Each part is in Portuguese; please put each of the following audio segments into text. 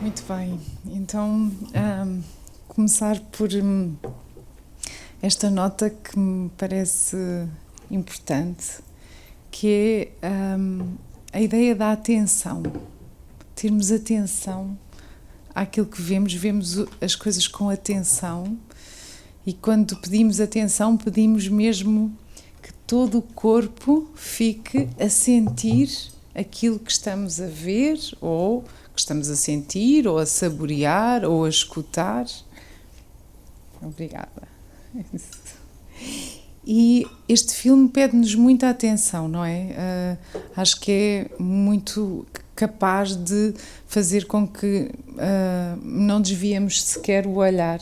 Muito bem, então começar por esta nota que me parece importante, que é a ideia da atenção, termos atenção àquilo que vemos as coisas com atenção, e quando pedimos atenção, pedimos mesmo que todo o corpo fique a sentir aquilo que estamos a ver, ou que estamos a sentir, ou a saborear, ou a escutar. Obrigada. E este filme pede-nos muita atenção, não é? Acho que é muito capaz de fazer com que não desviemos sequer o olhar.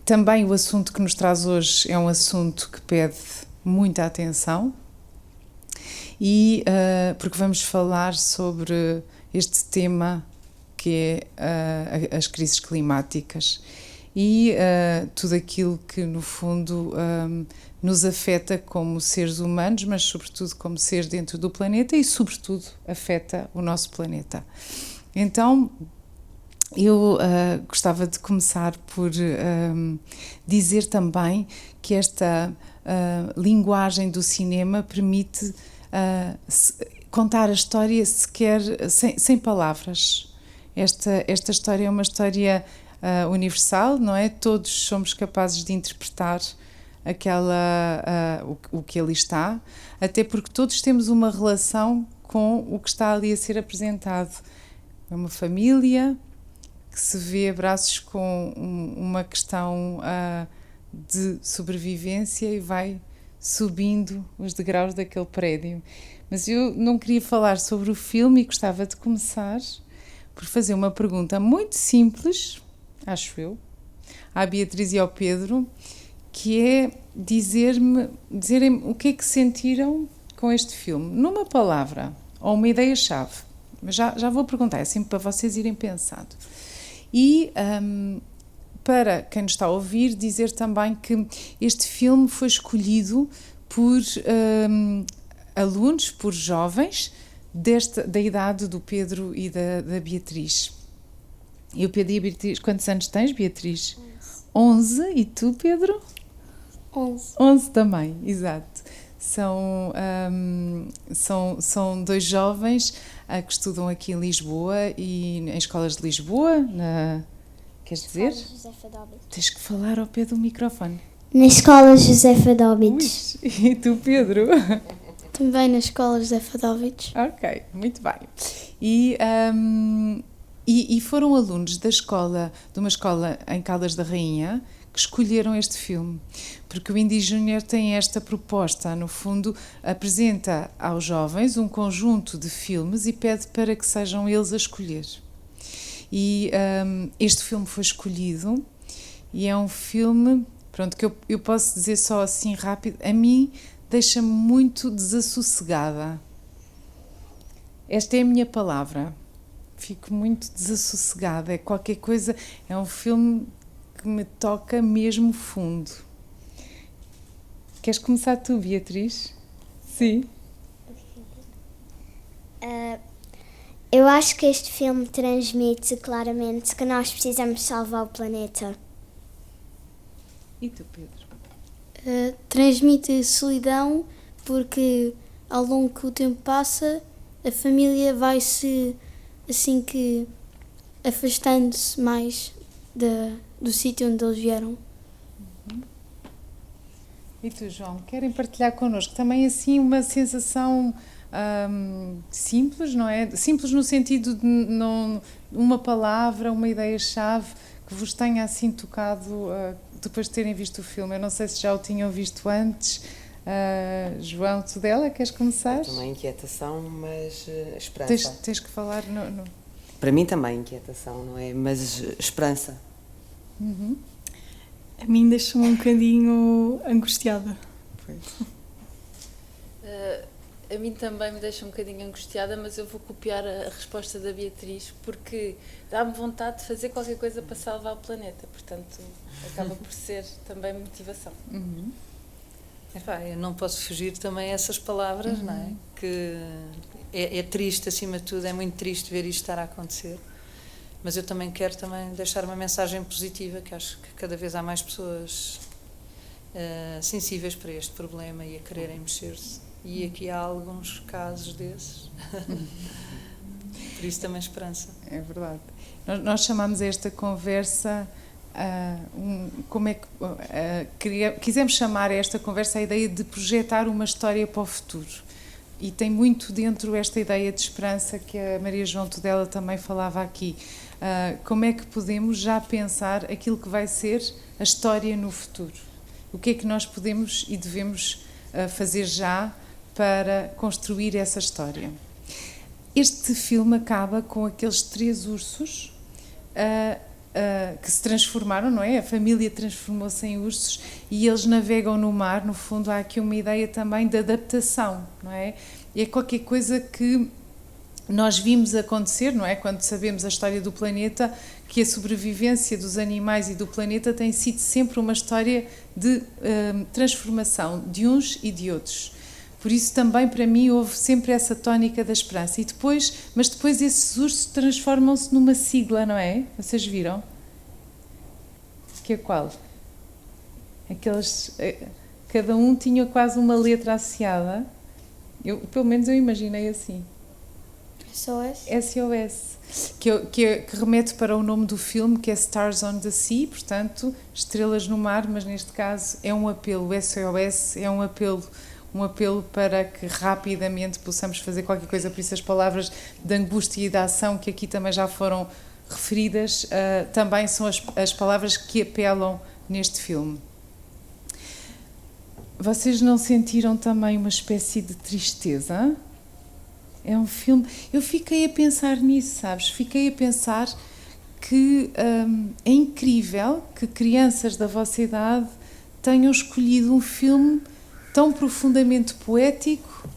Também o assunto que nos traz hoje é um assunto que pede muita atenção, e porque vamos falar sobre este tema que é as crises climáticas e tudo aquilo que no fundo nos afeta como seres humanos, mas sobretudo como seres dentro do planeta, e sobretudo afeta o nosso planeta. Então eu gostava de começar por dizer também que esta linguagem do cinema permite contar a história sequer sem palavras. Esta história é uma história universal, não é? Todos somos capazes de interpretar o que ali está, até porque todos temos uma relação com o que está ali a ser apresentado. É uma família que se vê a braços com uma questão de sobrevivência e vai subindo os degraus daquele prédio. Mas eu não queria falar sobre o filme e gostava de começar por fazer uma pergunta muito simples, acho eu, à Beatriz e ao Pedro, que é dizerem o que é que sentiram com este filme, numa palavra ou uma ideia-chave. Mas já vou perguntar, é assim para vocês irem pensando. E para quem nos está a ouvir, dizer também que este filme foi escolhido por alunos, por jovens da idade do Pedro e da Beatriz. E o Pedro e a Beatriz, quantos anos tens, Beatriz? 11. E tu, Pedro? 11. 11 também, exato. São dois jovens que estudam aqui em Lisboa e em escolas de Lisboa, queres dizer? Josefa Dóbitos. Tens que falar ao pé do microfone. Na escola Josefa Dóbitos. E tu, Pedro? Também na escola Josefa Dóbitos. Ok, muito bem. E foram alunos de uma escola em Caldas da Rainha, que escolheram este filme, porque o Indie Júnior tem esta proposta, no fundo, apresenta aos jovens um conjunto de filmes e pede para que sejam eles a escolher. E este filme foi escolhido e é um filme, pronto, que eu posso dizer só assim rápido, a mim deixa-me muito desassossegada. Esta é a minha palavra. Fico muito desassossegada, é qualquer coisa, é um filme que me toca mesmo fundo. Queres começar tu, Beatriz? Sim. Eu acho que este filme transmite claramente que nós precisamos salvar o planeta. E tu, Pedro? Transmite solidão, porque ao longo que o tempo passa, a família vai-se, assim que, afastando-se mais do sítio onde eles vieram. E tu, João, querem partilhar connosco também assim uma sensação simples, não é? Simples no sentido de não, uma palavra, uma ideia-chave que vos tenha assim tocado depois de terem visto o filme. Eu não sei se já o tinham visto antes. João, tu dela, queres começar? Também inquietação, mas esperança. Tens que falar no... Para mim também inquietação, não é? Mas esperança. Uhum. A mim deixa-me um bocadinho angustiada. Pois. A mim também me deixa um bocadinho angustiada, mas eu vou copiar a resposta da Beatriz, porque dá-me vontade de fazer qualquer coisa para salvar o planeta, portanto acaba por ser também motivação. Uhum. Epá, eu não posso fugir também a essas palavras, não é? Que é triste, acima de tudo, é muito triste ver isto estar a acontecer. Mas eu também quero deixar uma mensagem positiva, que acho que cada vez há mais pessoas sensíveis para este problema e a quererem mexer-se. E aqui há alguns casos desses. Por isso também esperança. É verdade. Nós chamamos esta conversa, quisemos chamar esta conversa a ideia de projetar uma história para o futuro. E tem muito dentro esta ideia de esperança que a Maria João Tudela também falava aqui. Como é que podemos já pensar aquilo que vai ser a história no futuro? O que é que nós podemos e devemos fazer já para construir essa história? Este filme acaba com aqueles 3 ursos que se transformaram, não é? A família transformou-se em ursos e eles navegam no mar. No fundo, há aqui uma ideia também de adaptação, não é? E é qualquer coisa que nós vimos acontecer, não é? Quando sabemos a história do planeta, que a sobrevivência dos animais e do planeta tem sido sempre uma história de transformação de uns e de outros. Por isso também para mim houve sempre essa tónica da esperança. Mas depois esses ursos transformam-se numa sigla, não é? Vocês viram? Que é qual? Cada um tinha quase uma letra associada. Pelo menos eu imaginei assim. SOS? SOS, que remete para o nome do filme, que é Stars on the Sea, portanto, estrelas no mar, mas neste caso é um apelo. O SOS é um apelo para que rapidamente possamos fazer qualquer coisa. Por isso as palavras de angústia e de ação, que aqui também já foram referidas, também são as palavras que apelam neste filme. Vocês não sentiram também uma espécie de tristeza? É um filme... Eu fiquei a pensar nisso, sabes? Fiquei a pensar que é incrível que crianças da vossa idade tenham escolhido um filme tão profundamente poético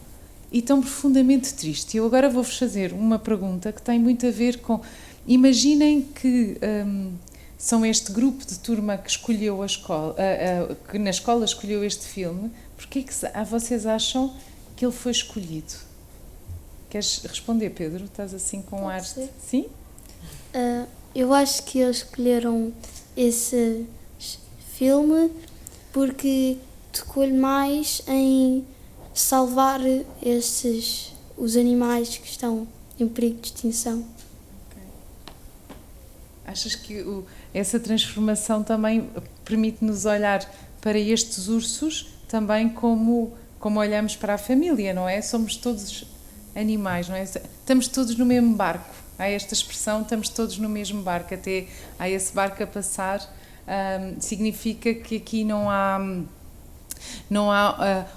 e tão profundamente triste. Eu agora vou-vos fazer uma pergunta que tem muito a ver com... Imaginem que são este grupo de turma que escolheu a escola, que na escola escolheu este filme. Porquê que vocês acham que ele foi escolhido? Queres responder, Pedro? Estás assim com ar... Sim? Eu acho que eles escolheram esse filme porque tocou-lhe mais em salvar os animais que estão em perigo de extinção. Okay. Achas que essa transformação também permite-nos olhar para estes ursos também como olhamos para a família, não é? Somos todos animais, não é? Estamos todos no mesmo barco. Há esta expressão, estamos todos no mesmo barco. Até há esse barco a passar, significa que aqui não há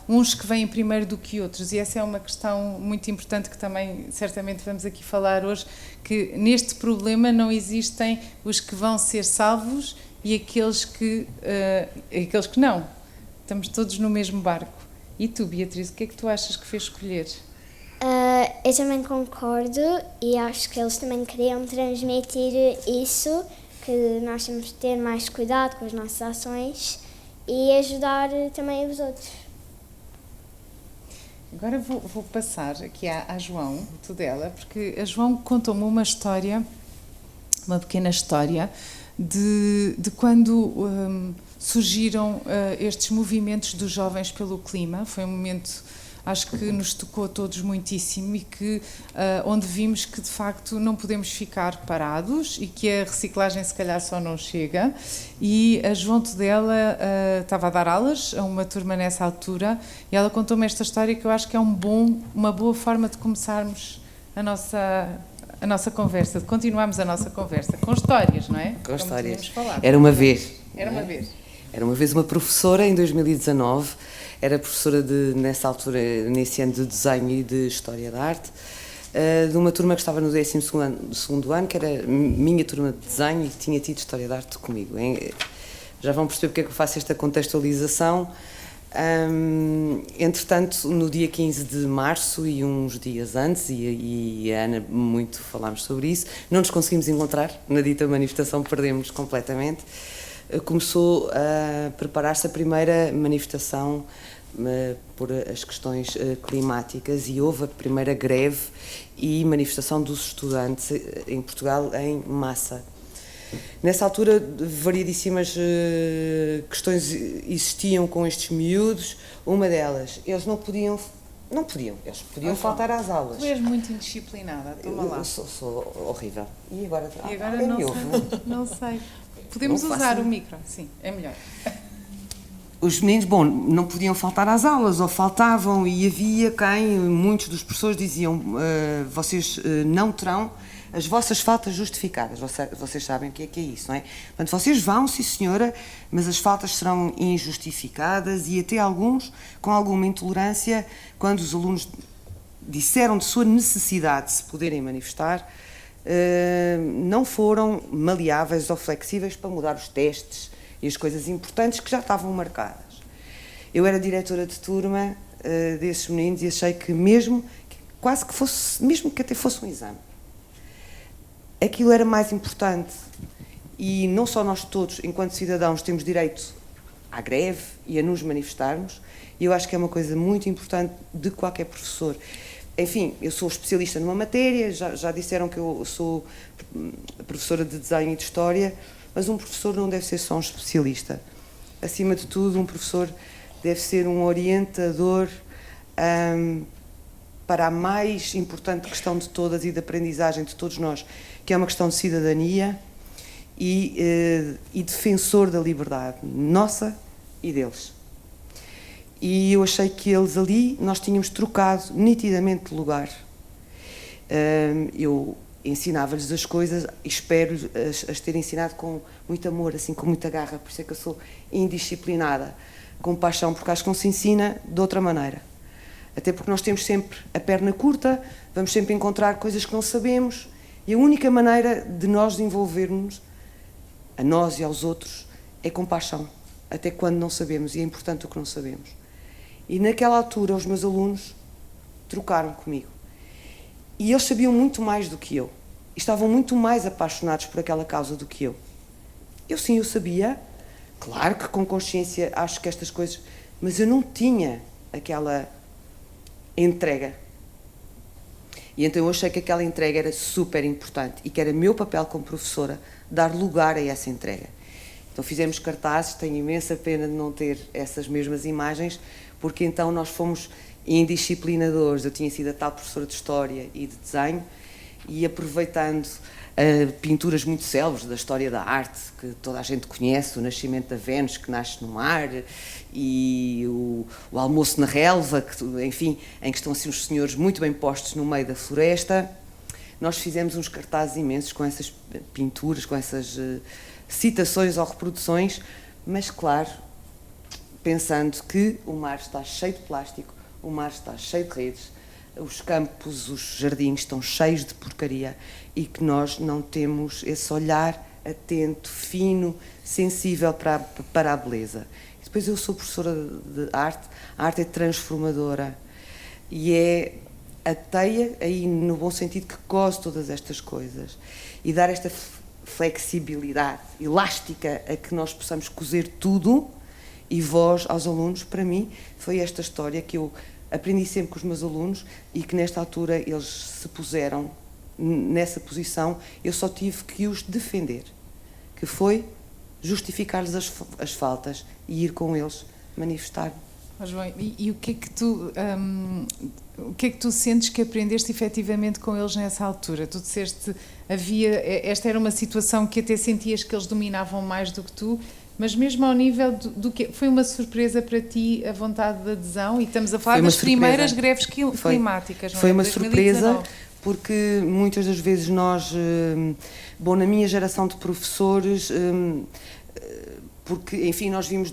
uns que vêm primeiro do que outros, e essa é uma questão muito importante que também certamente vamos aqui falar hoje, que neste problema não existem os que vão ser salvos e aqueles que não. Estamos todos no mesmo barco. E tu, Beatriz, o que é que tu achas que fez escolher? Eu também concordo e acho que eles também queriam transmitir isso, que nós temos de ter mais cuidado com as nossas ações e ajudar também os outros. Agora vou passar aqui à João Tudela, porque a João contou-me uma história, uma pequena história, de quando surgiram estes movimentos dos jovens pelo clima. Foi um momento, acho que nos tocou a todos muitíssimo, e que onde vimos que de facto não podemos ficar parados e que a reciclagem se calhar só não chega. E a João Tudela estava a dar aulas a uma turma nessa altura e ela contou-me esta história, que eu acho que é uma boa forma de começarmos a nossa conversa, de continuarmos a nossa conversa com histórias, não é? Com histórias. Era uma vez. Era uma vez uma professora em 2019. Era professora nessa altura, nesse ano de desenho e de história da arte, de uma turma que estava no 12º ano, que era minha turma de desenho e que tinha tido história da arte comigo. Já vão perceber porque é que eu faço esta contextualização. Entretanto, no dia 15 de março e uns dias antes, e a Ana muito falámos sobre isso, não nos conseguimos encontrar na dita manifestação, perdemos completamente. Começou a preparar-se a primeira manifestação por as questões climáticas, e houve a primeira greve e manifestação dos estudantes em Portugal em massa. Nessa altura, variedíssimas questões existiam com estes miúdos. Uma delas, eles eles podiam faltar às aulas. Tu és muito indisciplinada, toma lá. Eu sou horrível. E agora não sei, não sei. Podemos usar o micro, sim, é melhor. Os meninos, não podiam faltar às aulas, ou faltavam, e havia quem, muitos dos professores diziam, vocês não terão as vossas faltas justificadas. Vocês sabem o que é isso, não é? Portanto, vocês vão, sim senhora, mas as faltas serão injustificadas, e até alguns com alguma intolerância, quando os alunos disseram de sua necessidade de se poderem manifestar, não foram maleáveis ou flexíveis para mudar os testes e as coisas importantes que já estavam marcadas. Eu era diretora de turma desses meninos, e achei que mesmo que até fosse um exame, aquilo era mais importante. E não só nós todos, enquanto cidadãos, temos direito à greve e a nos manifestarmos, e eu acho que é uma coisa muito importante de qualquer professor. Enfim, eu sou especialista numa matéria, já disseram que eu sou professora de desenho e de história, mas um professor não deve ser só um especialista. Acima de tudo, um professor deve ser um orientador para a mais importante questão de todas e de aprendizagem de todos nós, que é uma questão de cidadania e defensor da liberdade, nossa e deles. E eu achei que eles ali, nós tínhamos trocado nitidamente de lugar. Eu ensinava-lhes as coisas e espero as ter ensinado com muito amor, assim, com muita garra, por isso é que eu sou indisciplinada, com paixão, porque acho que não se ensina de outra maneira. Até porque nós temos sempre a perna curta, vamos sempre encontrar coisas que não sabemos, e a única maneira de nós desenvolvermos, a nós e aos outros, é com paixão, até quando não sabemos, e é importante o que não sabemos. E naquela altura os meus alunos trocaram comigo. E eles sabiam muito mais do que eu. E estavam muito mais apaixonados por aquela causa do que eu. Eu sabia. Claro que com consciência acho que estas coisas... Mas eu não tinha aquela entrega. E então eu achei que aquela entrega era super importante e que era meu papel como professora dar lugar a essa entrega. Então fizemos cartazes, tenho imensa pena de não ter essas mesmas imagens, porque então nós fomos indisciplinadores. Eu tinha sido a tal professora de História e de Desenho, e aproveitando pinturas muito célebres da história da arte, que toda a gente conhece, o nascimento da Vênus, que nasce no mar, e o almoço na relva, enfim, em que estão assim os senhores muito bem postos no meio da floresta. Nós fizemos uns cartazes imensos com essas pinturas, com essas citações ou reproduções, mas claro, pensando que o mar está cheio de plástico, o mar está cheio de redes, os campos, os jardins estão cheios de porcaria, e que nós não temos esse olhar atento, fino, sensível para a beleza. E depois eu sou professora de arte, a arte é transformadora e é a teia, aí no bom sentido, que cose todas estas coisas e dar esta flexibilidade elástica a que nós possamos cozer tudo e voz aos alunos. Para mim foi esta história que eu aprendi sempre com os meus alunos, e que nesta altura eles se puseram nessa posição, eu só tive que os defender, que foi justificar-lhes as faltas e ir com eles manifestar. João, e o que é que tu sentes que aprendeste efetivamente com eles nessa altura? Tu disseste, esta era uma situação que até sentias que eles dominavam mais do que tu, mas mesmo ao nível do que foi uma surpresa para ti a vontade de adesão, e estamos a falar das primeiras greves climáticas, não é? Foi uma 2019. surpresa, porque muitas das vezes nós, na minha geração de professores, porque, enfim, nós vimos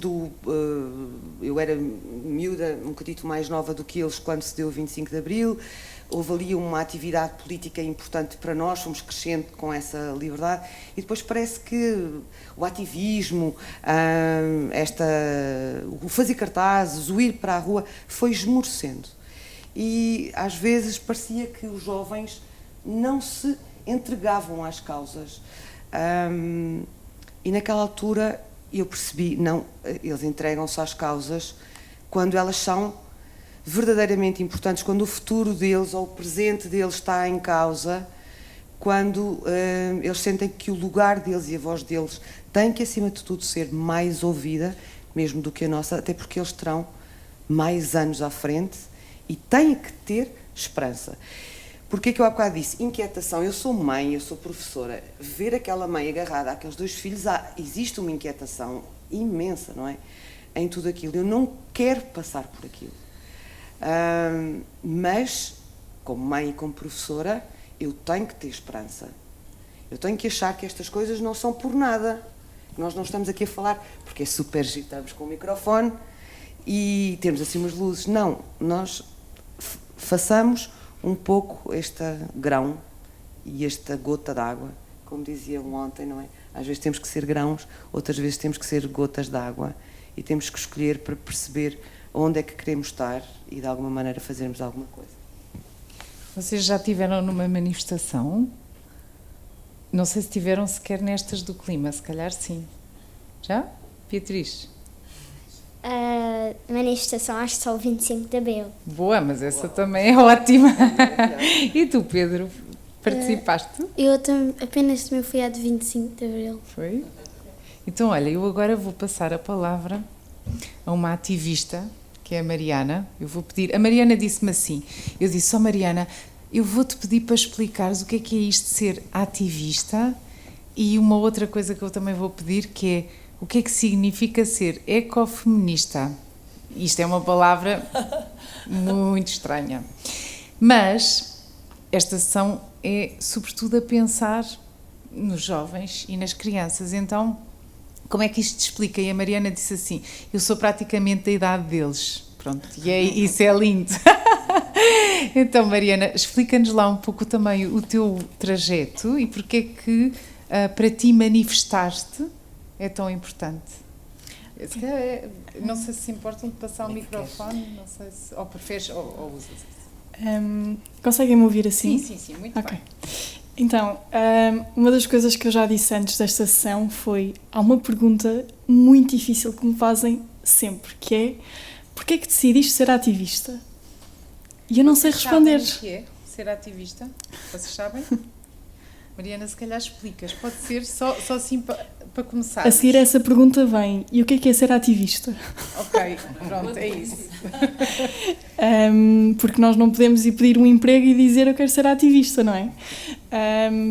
eu era miúda, um bocadito mais nova do que eles quando se deu o 25 de Abril, houve ali uma atividade política importante para nós, fomos crescendo com essa liberdade, e depois parece que o ativismo, o fazer cartazes, o ir para a rua, foi esmorecendo. E às vezes parecia que os jovens não se entregavam às causas. E naquela altura eu percebi, não, eles entregam-se às causas quando elas são verdadeiramente importantes, quando o futuro deles ou o presente deles está em causa, quando eles sentem que o lugar deles e a voz deles tem que, acima de tudo, ser mais ouvida, mesmo do que a nossa, até porque eles terão mais anos à frente e têm que ter esperança. Porque é que eu há bocado disse? Inquietação. Eu sou mãe, eu sou professora. Ver aquela mãe agarrada àqueles 2 filhos, existe uma inquietação imensa, não é? Em tudo aquilo. Eu não quero passar por aquilo. Mas, como mãe e como professora, eu tenho que ter esperança. Eu tenho que achar que estas coisas não são por nada. Nós não estamos aqui a falar porque é super giro, estamos com o microfone e temos assim umas luzes. Não, nós façamos um pouco este grão e esta gota d'água, como diziam ontem, não é? Às vezes temos que ser grãos, outras vezes temos que ser gotas d'água e temos que escolher para perceber onde é que queremos estar e de alguma maneira fazermos alguma coisa. Vocês já estiveram numa manifestação? Não sei se estiveram sequer nestas do clima, se calhar sim. Já? Beatriz? A manifestação, acho que só o 25 de Abril. Boa, mas essa também é ótima. E tu, Pedro? Participaste? Eu apenas também fui à de 25 de Abril. Foi? Então, olha, eu agora vou passar a palavra a uma ativista, que é a Mariana. Eu vou pedir... A Mariana disse-me assim, eu disse, Mariana, eu vou-te pedir para explicares o que é isto de ser ativista e uma outra coisa que eu também vou pedir, que é o que é que significa ser ecofeminista. Isto é uma palavra muito estranha. Mas esta sessão é sobretudo a pensar nos jovens e nas crianças. Então, como é que isto te explica? E a Mariana disse assim, eu sou praticamente da idade deles. Pronto, e isso é lindo. Então, Mariana, explica-nos lá um pouco também o teu trajeto e porque é que para ti manifestar-te é tão importante. Não sei se importam de passar o microfone, não sei se, ou preferes ou usas isso. Conseguem-me ouvir assim? Sim, muito bem. Então, uma das coisas que eu já disse antes desta sessão foi, há uma pergunta muito difícil que me fazem sempre, que é, porquê é que decidiste ser ativista? E eu não sei responder. Sabem o que é ser ativista? Vocês sabem? Mariana, se calhar explicas. Pode ser só assim para começar. A seguir essa pergunta vem, e o que é ser ativista? Ok, pronto, é isso. Porque nós não podemos ir pedir um emprego e dizer eu quero ser ativista, não é?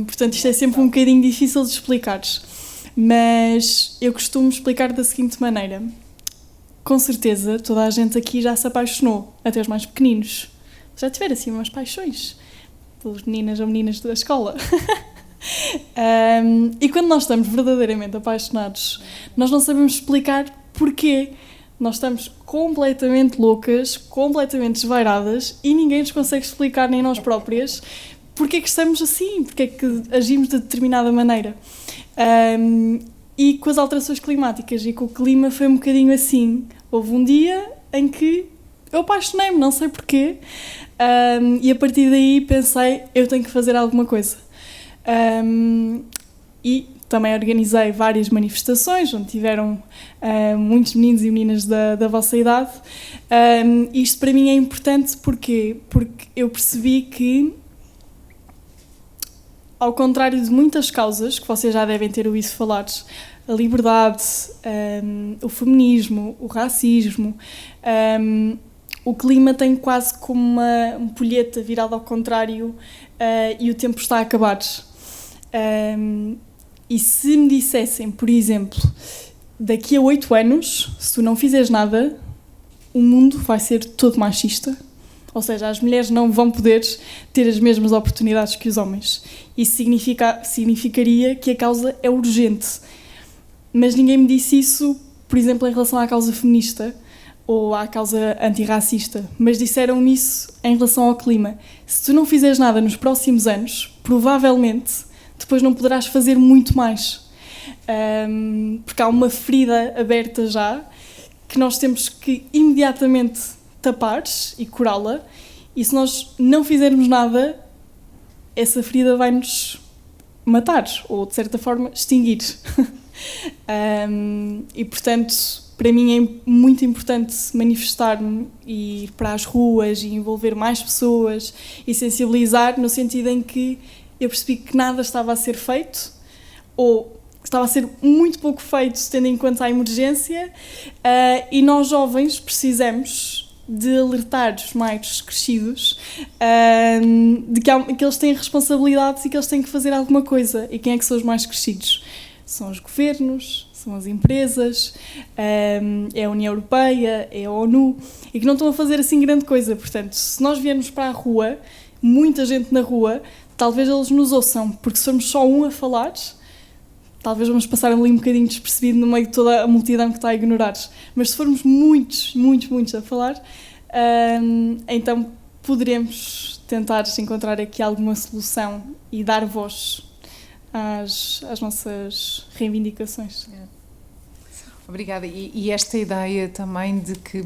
Portanto, isto é sempre um bocadinho difícil de explicar. Mas eu costumo explicar da seguinte maneira. Com certeza, toda a gente aqui já se apaixonou, até os mais pequeninos. Já tiveram assim umas paixões pelas meninas ou meninas da escola. E quando nós estamos verdadeiramente apaixonados, nós não sabemos explicar porquê. Nós estamos completamente loucas, completamente desvairadas e ninguém nos consegue explicar, nem nós próprias, porque é que estamos assim, porque é que agimos de determinada maneira. E com as alterações climáticas e com o clima foi um bocadinho assim. Houve um dia em que eu apaixonei-me, não sei porquê, e a partir daí pensei, eu tenho que fazer alguma coisa. E também organizei várias manifestações, onde tiveram muitos meninos e meninas da vossa idade. Isto para mim é importante porque eu percebi que, ao contrário de muitas causas que vocês já devem ter ouvido falar, a liberdade, o feminismo, o racismo, o clima tem quase como uma ampulheta virada ao contrário e o tempo está a acabar. E se me dissessem, por exemplo, daqui a 8 anos, se tu não fizeres nada, o mundo vai ser todo machista. Ou seja, as mulheres não vão poder ter as mesmas oportunidades que os homens. Isso significaria que a causa é urgente. Mas ninguém me disse isso, por exemplo, em relação à causa feminista ou à causa antirracista. Mas disseram-me isso em relação ao clima. Se tu não fizeres nada nos próximos anos, provavelmente depois não poderás fazer muito mais. Porque há uma ferida aberta já que nós temos que imediatamente tapar e curá-la, e se nós não fizermos nada, essa ferida vai-nos matar, ou de certa forma extinguir. E portanto, para mim é muito importante manifestar-me e ir para as ruas e envolver mais pessoas e sensibilizar, no sentido em que eu percebi que nada estava a ser feito, ou estava a ser muito pouco feito, tendo em conta a emergência, e nós jovens precisamos de alertar os mais crescidos de que eles têm responsabilidades e que eles têm que fazer alguma coisa. E quem é que são os mais crescidos? São os governos, são as empresas, é a União Europeia, é a ONU, e que não estão a fazer assim grande coisa. Portanto, se nós viermos para a rua, muita gente na rua, talvez eles nos ouçam, porque se formos só um a falar, talvez vamos passar ali um bocadinho despercebido no meio de toda a multidão que está a ignorar. Mas se formos muitos a falar, então poderemos tentar encontrar aqui alguma solução e dar voz às nossas reivindicações. Obrigada. E esta ideia também de que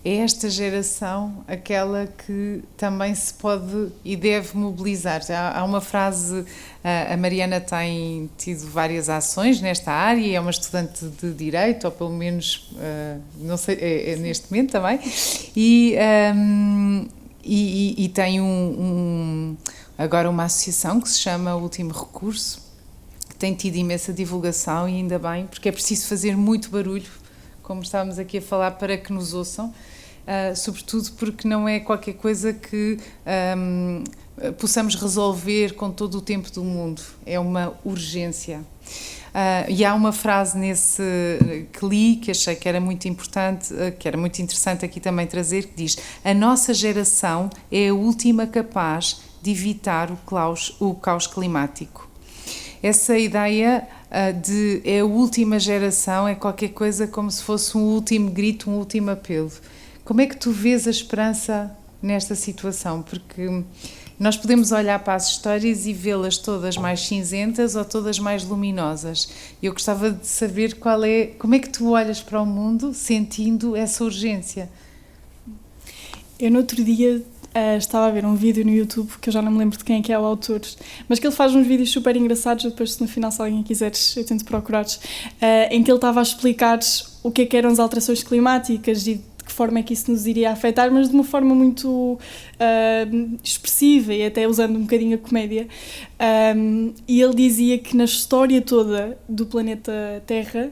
é esta geração aquela que também se pode e deve mobilizar. Há uma frase, a Mariana tem tido várias ações nesta área, é uma estudante de Direito, ou pelo menos, não sei, é neste momento também, e tem agora uma associação que se chama Último Recurso, que tem tido imensa divulgação, e ainda bem, porque é preciso fazer muito barulho, como estávamos aqui a falar, para que nos ouçam, sobretudo porque não é qualquer coisa que possamos resolver com todo o tempo do mundo, é uma urgência. E há uma frase que li, que achei que era muito importante, que era muito interessante aqui também trazer, que diz: a nossa geração é a última capaz de evitar o caos climático. Essa ideia de é a última geração é qualquer coisa como se fosse um último grito, um último apelo. Como é que tu vês a esperança nesta situação? Porque nós podemos olhar para as histórias e vê-las todas mais cinzentas ou todas mais luminosas. Eu gostava de saber como é que tu olhas para o mundo sentindo essa urgência. Eu no outro dia estava a ver um vídeo no YouTube, que eu já não me lembro de quem é que é o autor, mas que ele faz uns vídeos super engraçados, depois no final, se alguém quiseres, eu tento procurar, em que ele estava a explicar o que é que eram as alterações climáticas e de que forma é que isso nos iria afetar, mas de uma forma muito expressiva e até usando um bocadinho a comédia. E ele dizia que na história toda do planeta Terra,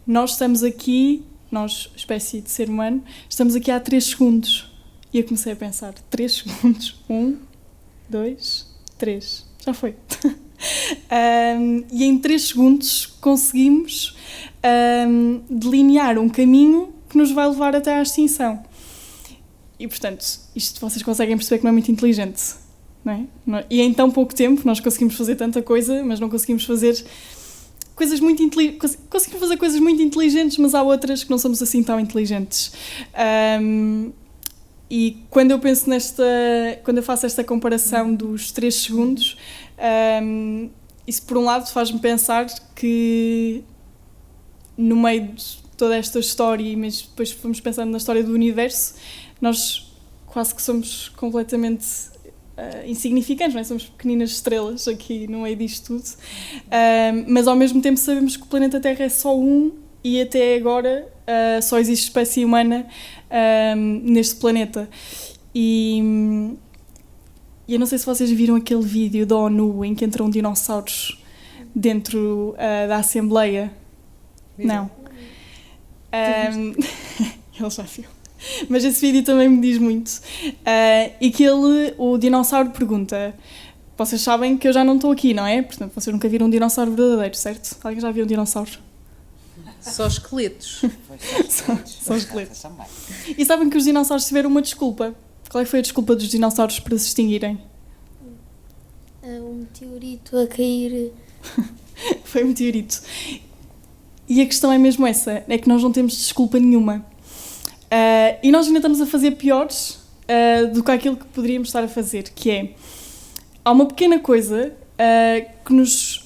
nós estamos aqui, nós, espécie de ser humano, estamos aqui há 3 segundos. E eu comecei a pensar, 3 segundos, 1, 2, 3, já foi. E em 3 segundos conseguimos delinear um caminho que nos vai levar até à extinção. E, portanto, isto vocês conseguem perceber que não é muito inteligente, não é? E em tão pouco tempo nós conseguimos fazer tanta coisa, mas não conseguimos fazer coisas muito inteligentes. Conseguimos fazer coisas muito inteligentes, mas há outras que não somos assim tão inteligentes. E quando eu penso quando eu faço esta comparação dos 3 segundos, isso por um lado faz-me pensar que no meio de toda esta história, mas depois fomos pensando na história do universo, nós quase que somos completamente insignificantes, não é? Somos pequeninas estrelas aqui no meio disto tudo, mas ao mesmo tempo sabemos que o planeta Terra é só um e até agora só existe espécie humana neste planeta. E eu não sei se vocês viram aquele vídeo da ONU em que entram dinossauros dentro da Assembleia. Não. Ele já viu. Mas esse vídeo também me diz muito. E que o dinossauro pergunta: vocês sabem que eu já não estou aqui, não é? Portanto, vocês nunca viram um dinossauro verdadeiro, certo? Alguém já viu um dinossauro? Só esqueletos. Só esqueletos. E sabem que os dinossauros tiveram uma desculpa. Qual é que foi a desculpa dos dinossauros para se extinguirem? Um meteorito a cair. Foi um meteorito. E a questão é mesmo essa, é que nós não temos desculpa nenhuma. E nós ainda estamos a fazer piores do que aquilo que poderíamos estar a fazer, que é, há uma pequena coisa que nos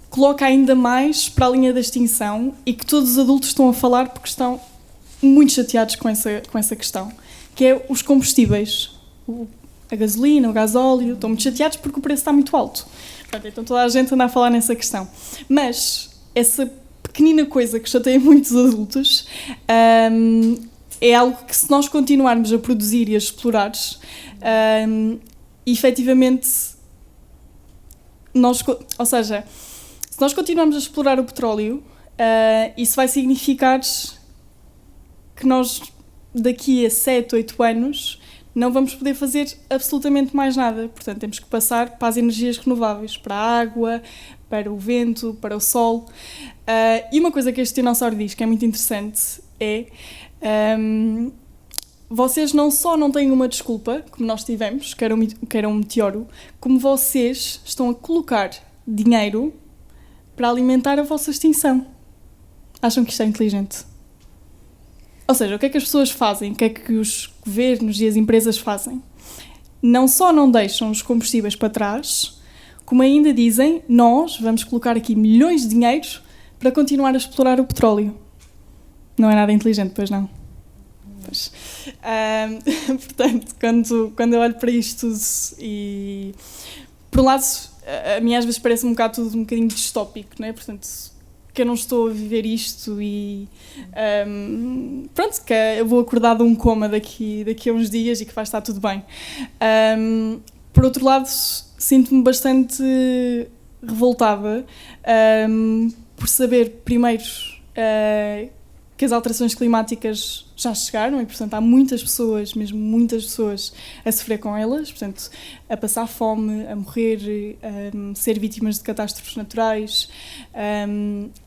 coloca ainda mais para a linha da extinção e que todos os adultos estão a falar porque estão muito chateados com essa questão, que é os combustíveis. A gasolina, o gasóleo, estão muito chateados porque o preço está muito alto. Portanto, então toda a gente anda a falar nessa questão. Mas essa pequenina coisa que chateia muitos adultos, é algo que, se nós continuarmos a produzir e a explorar, efetivamente, ou seja, se nós continuarmos a explorar o petróleo, isso vai significar que nós, daqui a 7, 8 anos, não vamos poder fazer absolutamente mais nada. Portanto, temos que passar para as energias renováveis, para a água, para o vento, para o sol. E uma coisa que este dinossauro diz, que é muito interessante, é... vocês não só não têm uma desculpa, como nós tivemos, que era um meteoro, como vocês estão a colocar dinheiro para alimentar a vossa extinção. Acham que isto é inteligente? Ou seja, o que é que as pessoas fazem? O que é que os governos e as empresas fazem? Não só não deixam os combustíveis para trás, como ainda dizem, nós vamos colocar aqui milhões de dinheiros para continuar a explorar o petróleo. Não é nada inteligente, pois não? Pois. Portanto, quando eu olho para isto tudo e... Por um lado, a mim às vezes parece um bocadinho distópico, não é? Portanto, que eu não estou a viver isto e... pronto, que eu vou acordar de um coma daqui a uns dias e que vai estar tudo bem. Por outro lado, sinto-me bastante revoltada por saber, primeiro, que as alterações climáticas já chegaram e, portanto, há muitas pessoas, mesmo muitas pessoas, a sofrer com elas, portanto, a passar fome, a morrer, a ser vítimas de catástrofes naturais.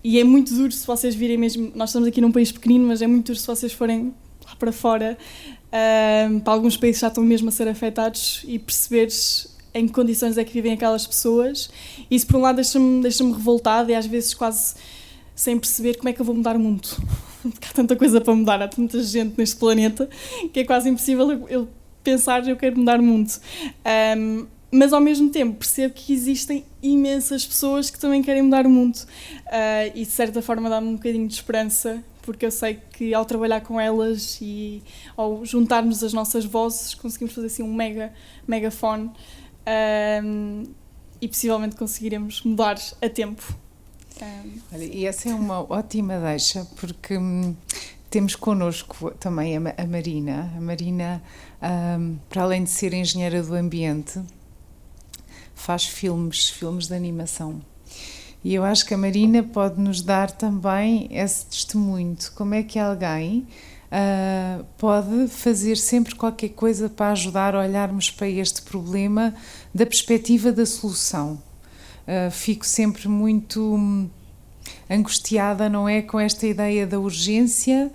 E é muito duro se vocês virem mesmo... Nós estamos aqui num país pequenino, mas é muito duro se vocês forem lá para fora. Para alguns países já estão mesmo a ser afetados e perceberes em que condições é que vivem aquelas pessoas. Isso, por um lado, deixa-me revoltada e às vezes quase sem perceber como é que eu vou mudar o mundo. Porque há tanta coisa para mudar, há tanta gente neste planeta que é quase impossível eu pensar eu quero mudar o mundo. Mas ao mesmo tempo percebo que existem imensas pessoas que também querem mudar o mundo. E de certa forma dá-me um bocadinho de esperança, porque eu sei que ao trabalhar com elas e ao juntarmos as nossas vozes conseguimos fazer assim um megafone e possivelmente conseguiremos mudar a tempo. Olha, e essa é uma ótima deixa, porque temos connosco também a Marina. A Marina, para além de ser engenheira do ambiente, faz filmes de animação. E eu acho que a Marina pode nos dar também esse testemunho de como é que alguém pode fazer sempre qualquer coisa para ajudar a olharmos para este problema da perspectiva da solução. Fico sempre muito angustiada, não é, com esta ideia da urgência,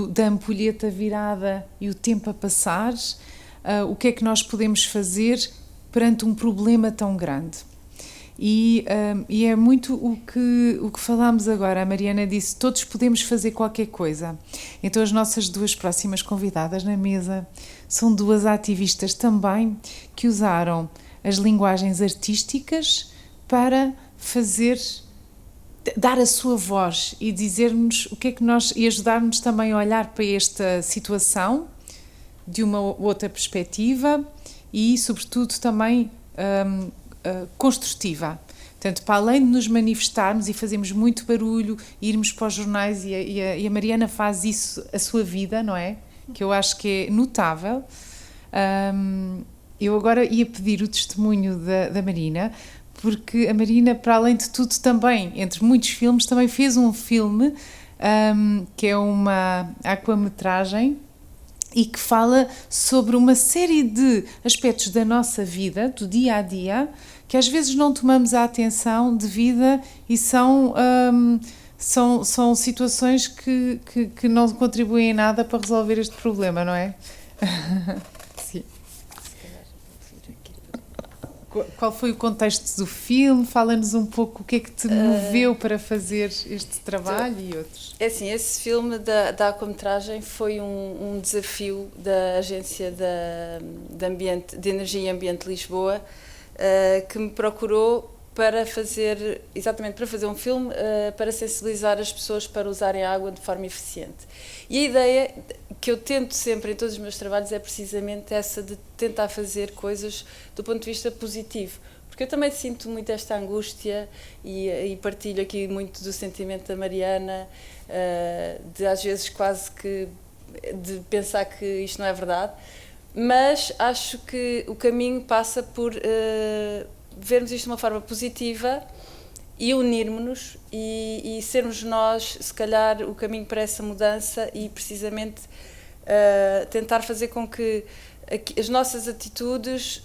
da ampulheta virada e o tempo a passar. O que é que nós podemos fazer perante um problema tão grande? E é muito o que falámos agora. A Mariana disse, todos podemos fazer qualquer coisa. Então as nossas duas próximas convidadas na mesa são duas ativistas também que usaram as linguagens artísticas para dar a sua voz e dizer-nos o que é que e ajudar-nos também a olhar para esta situação de uma outra perspectiva e, sobretudo, também construtiva. Portanto, para além de nos manifestarmos e fazermos muito barulho, irmos para os jornais e a Mariana faz isso a sua vida, não é? Que eu acho que é notável. Eu agora ia pedir o testemunho da Marina, porque a Marina, para além de tudo, também, entre muitos filmes, também fez um filme que é uma aquametragem e que fala sobre uma série de aspectos da nossa vida, do dia a dia, que às vezes não tomamos a atenção devida e são situações que não contribuem em nada para resolver este problema, não é? Sim. Qual foi o contexto do filme? Fala-nos um pouco o que é que te moveu para fazer este trabalho e outros. É assim, esse filme da aquametragem foi um desafio da Agência de Energia e Ambiente de Lisboa, que me procurou para fazer um filme para sensibilizar as pessoas para usarem a água de forma eficiente. E a ideia que eu tento sempre em todos os meus trabalhos é precisamente essa de tentar fazer coisas do ponto de vista positivo, porque eu também sinto muito esta angústia e partilho aqui muito do sentimento da Mariana, de às vezes quase que de pensar que isto não é verdade, mas acho que o caminho passa por vermos isto de uma forma positiva e unirmos-nos e sermos nós, se calhar, o caminho para essa mudança e precisamente tentar fazer com que as nossas atitudes,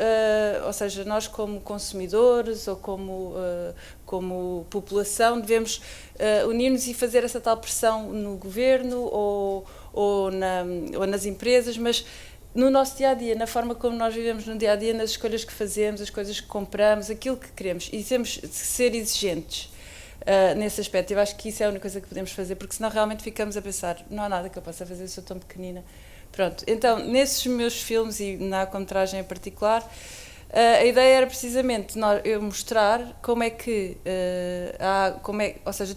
ou seja, nós como consumidores ou como população, devemos unir-nos e fazer essa tal pressão no governo ou nas empresas, mas no nosso dia-a-dia, na forma como nós vivemos no dia-a-dia, nas escolhas que fazemos, as coisas que compramos, aquilo que queremos. E temos de ser exigentes nesse aspecto. Eu acho que isso é a única coisa que podemos fazer, porque senão realmente ficamos a pensar, não há nada que eu possa fazer, eu sou tão pequenina. Pronto, então, nesses meus filmes e na curta-metragem em particular, a ideia era precisamente eu mostrar como é que ou seja,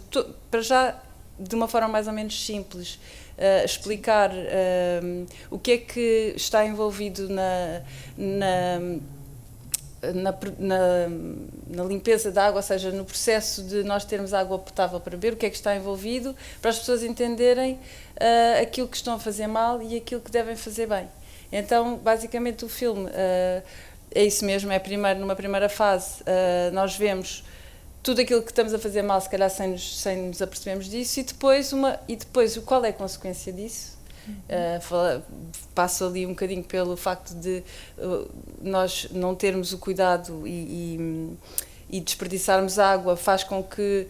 para já de uma forma mais ou menos simples, explicar o que é que está envolvido na limpeza da água, ou seja, no processo de nós termos água potável para beber, o que é que está envolvido, para as pessoas entenderem aquilo que estão a fazer mal e aquilo que devem fazer bem. Então, basicamente, o filme é isso mesmo, numa primeira fase, nós vemos tudo aquilo que estamos a fazer mal, se calhar sem nos apercebermos disso, e depois qual é a consequência disso. Passo ali um bocadinho pelo facto de nós não termos o cuidado e desperdiçarmos água, faz com que,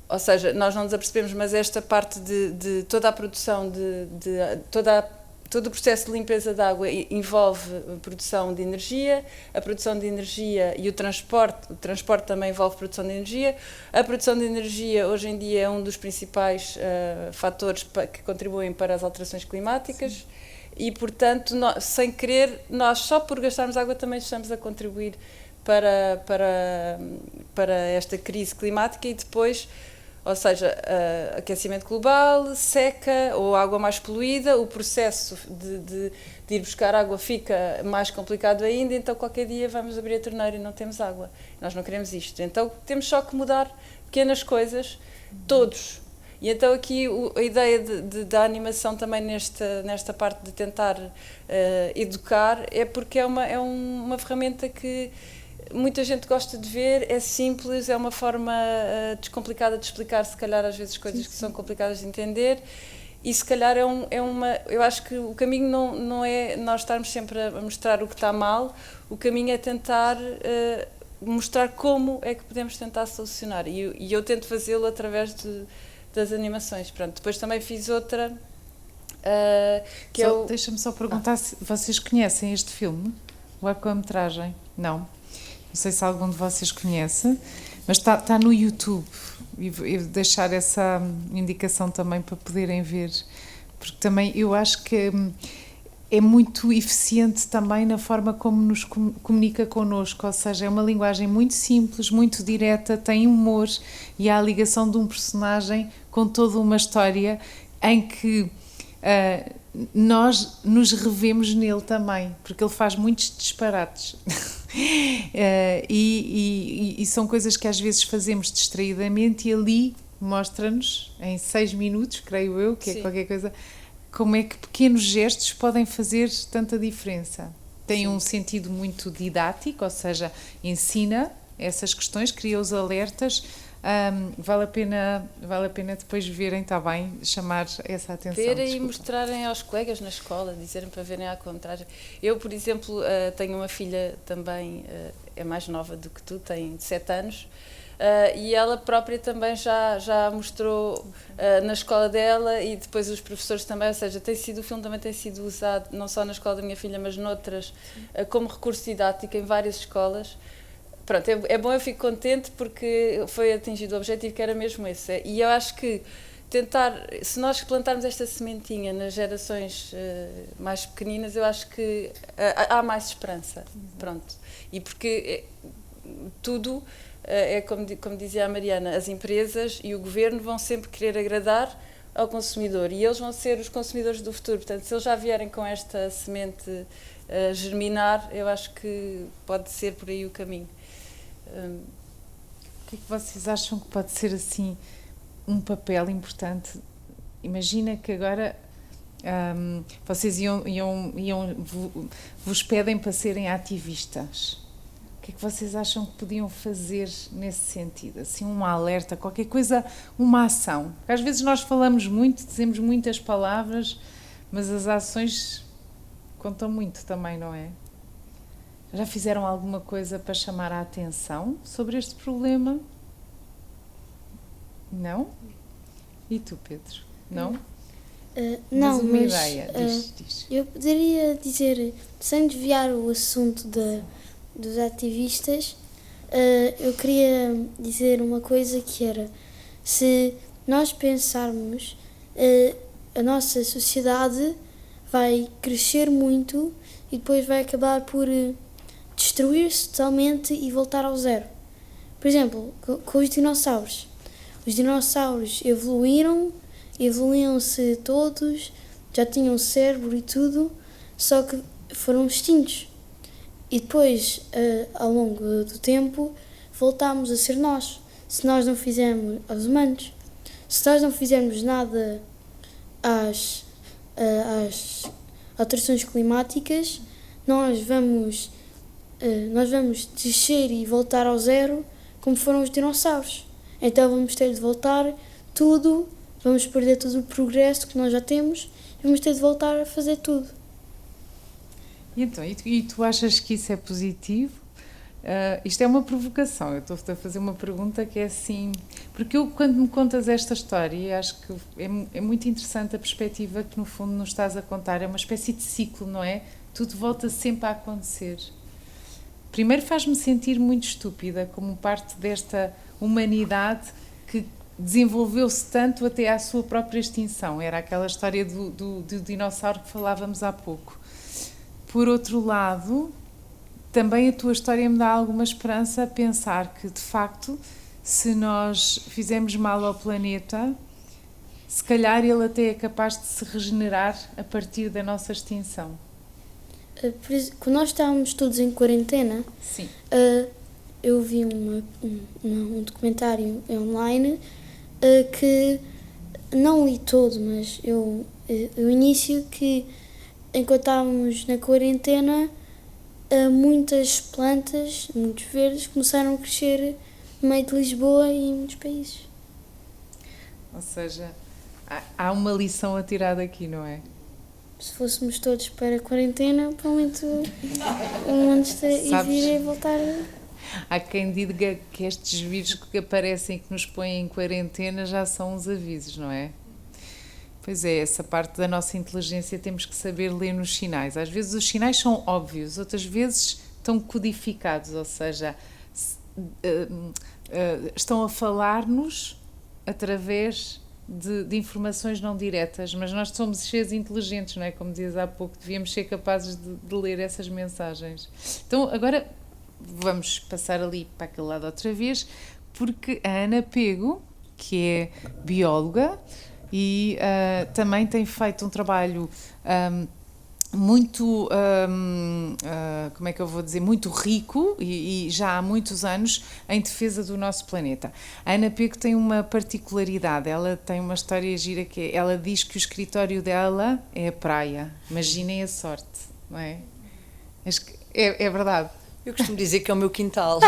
ou seja, nós não nos apercebemos, mas esta parte de toda a produção, todo o processo de limpeza de água envolve a produção de energia, a produção de energia e o transporte também envolve produção de energia. A produção de energia hoje em dia é um dos principais fatores que contribuem para as alterações climáticas. Sim. E, portanto, sem querer, nós só por gastarmos água também estamos a contribuir para esta crise climática e depois, ou seja, aquecimento global, seca ou água mais poluída, o processo de ir buscar água fica mais complicado ainda, então qualquer dia vamos abrir a torneira e não temos água. Nós não queremos isto. Então temos só que mudar pequenas coisas, todos. E então aqui a ideia da animação também nesta parte de tentar educar é porque é uma ferramenta que muita gente gosta de ver, é simples, é uma forma descomplicada de explicar, se calhar às vezes coisas que são complicadas de entender, e se calhar eu acho que o caminho não é nós estarmos sempre a mostrar o que está mal, o caminho é tentar mostrar como é que podemos tentar solucionar, e eu tento fazê-lo através das animações. Pronto, depois também fiz outra Deixa-me só perguntar se vocês conhecem este filme, o curta-metragem? Não sei se algum de vocês conhece, mas está no YouTube, e vou deixar essa indicação também para poderem ver, porque também eu acho que é muito eficiente também na forma como nos comunica connosco, ou seja, é uma linguagem muito simples, muito direta, tem humor e há a ligação de um personagem com toda uma história em que nós nos revemos nele também, porque ele faz muitos disparates. E são coisas que às vezes fazemos distraidamente e ali mostra-nos em 6 minutos, creio eu, que Sim. é qualquer coisa, como é que pequenos gestos podem fazer tanta diferença. Tem Sim. um sentido muito didático, ou seja, ensina essas questões, cria os alertas. Vale a pena depois verem, está bem, chamar essa atenção. Verem e mostrarem aos colegas na escola, dizerem para verem à contrário. Eu, por exemplo, tenho uma filha também, é mais nova do que tu, tem 7 anos, e ela própria também já mostrou na escola dela e depois os professores também, ou seja, o filme também tem sido usado não só na escola da minha filha, mas noutras, como recurso didático em várias escolas. Pronto, é bom, eu fico contente porque foi atingido o objetivo que era mesmo esse. E eu acho que se nós plantarmos esta sementinha nas gerações mais pequeninas, eu acho que há mais esperança. Pronto. E porque tudo, como dizia a Mariana, as empresas e o governo vão sempre querer agradar ao consumidor e eles vão ser os consumidores do futuro. Portanto, se eles já vierem com esta semente germinar, eu acho que pode ser por aí o caminho. O que é que vocês acham que pode ser assim um papel importante? Imagina que agora vocês vos pedem para serem ativistas. O que é que vocês acham que podiam fazer nesse sentido? Assim, um alerta, qualquer coisa, uma ação. Porque às vezes nós falamos muito, dizemos muitas palavras, mas as ações contam muito também, não é? Já fizeram alguma coisa para chamar a atenção sobre este problema? Não? E tu, Pedro? Não? Não, uma mas ideia, diz. eu poderia dizer, sem desviar o assunto dos ativistas, eu queria dizer uma coisa que era, se nós pensarmos, a nossa sociedade vai crescer muito e depois vai acabar por destruir-se totalmente e voltar ao zero. Por exemplo, com os dinossauros. Os dinossauros evoluíram-se todos, já tinham cérebro e tudo, só que foram extintos. E depois, ao longo do tempo, voltámos a ser nós. Se nós não fizermos, aos humanos, se nós não fizermos nada às alterações climáticas, nós vamos descer e voltar ao zero, como foram os dinossauros. Então vamos ter de voltar tudo, vamos perder todo o progresso que nós já temos e vamos ter de voltar a fazer tudo. E então, e tu achas que isso é positivo? Isto é uma provocação, eu estou-te a fazer uma pergunta que é assim... Porque eu, quando me contas esta história, acho que é muito interessante a perspectiva que, no fundo, nos estás a contar. É uma espécie de ciclo, não é? Tudo volta sempre a acontecer. Primeiro faz-me sentir muito estúpida, como parte desta humanidade que desenvolveu-se tanto até à sua própria extinção. Era aquela história do dinossauro que falávamos há pouco. Por outro lado, também a tua história me dá alguma esperança a pensar que, de facto, se nós fizermos mal ao planeta, se calhar ele até é capaz de se regenerar a partir da nossa extinção. Quando nós estávamos todos em quarentena, Sim. Eu vi um documentário online que não li todo, mas o início que, enquanto estávamos na quarentena, muitas plantas, muitos verdes, começaram a crescer no meio de Lisboa e em muitos países. Ou seja, há uma lição a tirar daqui, não é? Se fôssemos todos para a quarentena, provavelmente o mundo iria voltar. Há quem diga que estes vírus que aparecem e que nos põem em quarentena já são uns avisos, não é? Pois é, essa parte da nossa inteligência temos que saber ler nos sinais. Às vezes os sinais são óbvios, outras vezes estão codificados, ou seja, estão a falar-nos através de informações não diretas, mas nós somos seres inteligentes, não é? Como dizias há pouco, devíamos ser capazes de ler essas mensagens. Então, agora vamos passar ali para aquele lado outra vez, porque a Ana Pego, que é bióloga e também tem feito um trabalho muito, como é que eu vou dizer, muito rico e já há muitos anos em defesa do nosso planeta. A Ana Pego tem uma particularidade, ela tem uma história gira que ela diz que o escritório dela é a praia. Imaginem a sorte, não é? É verdade. Eu costumo dizer que é o meu quintal.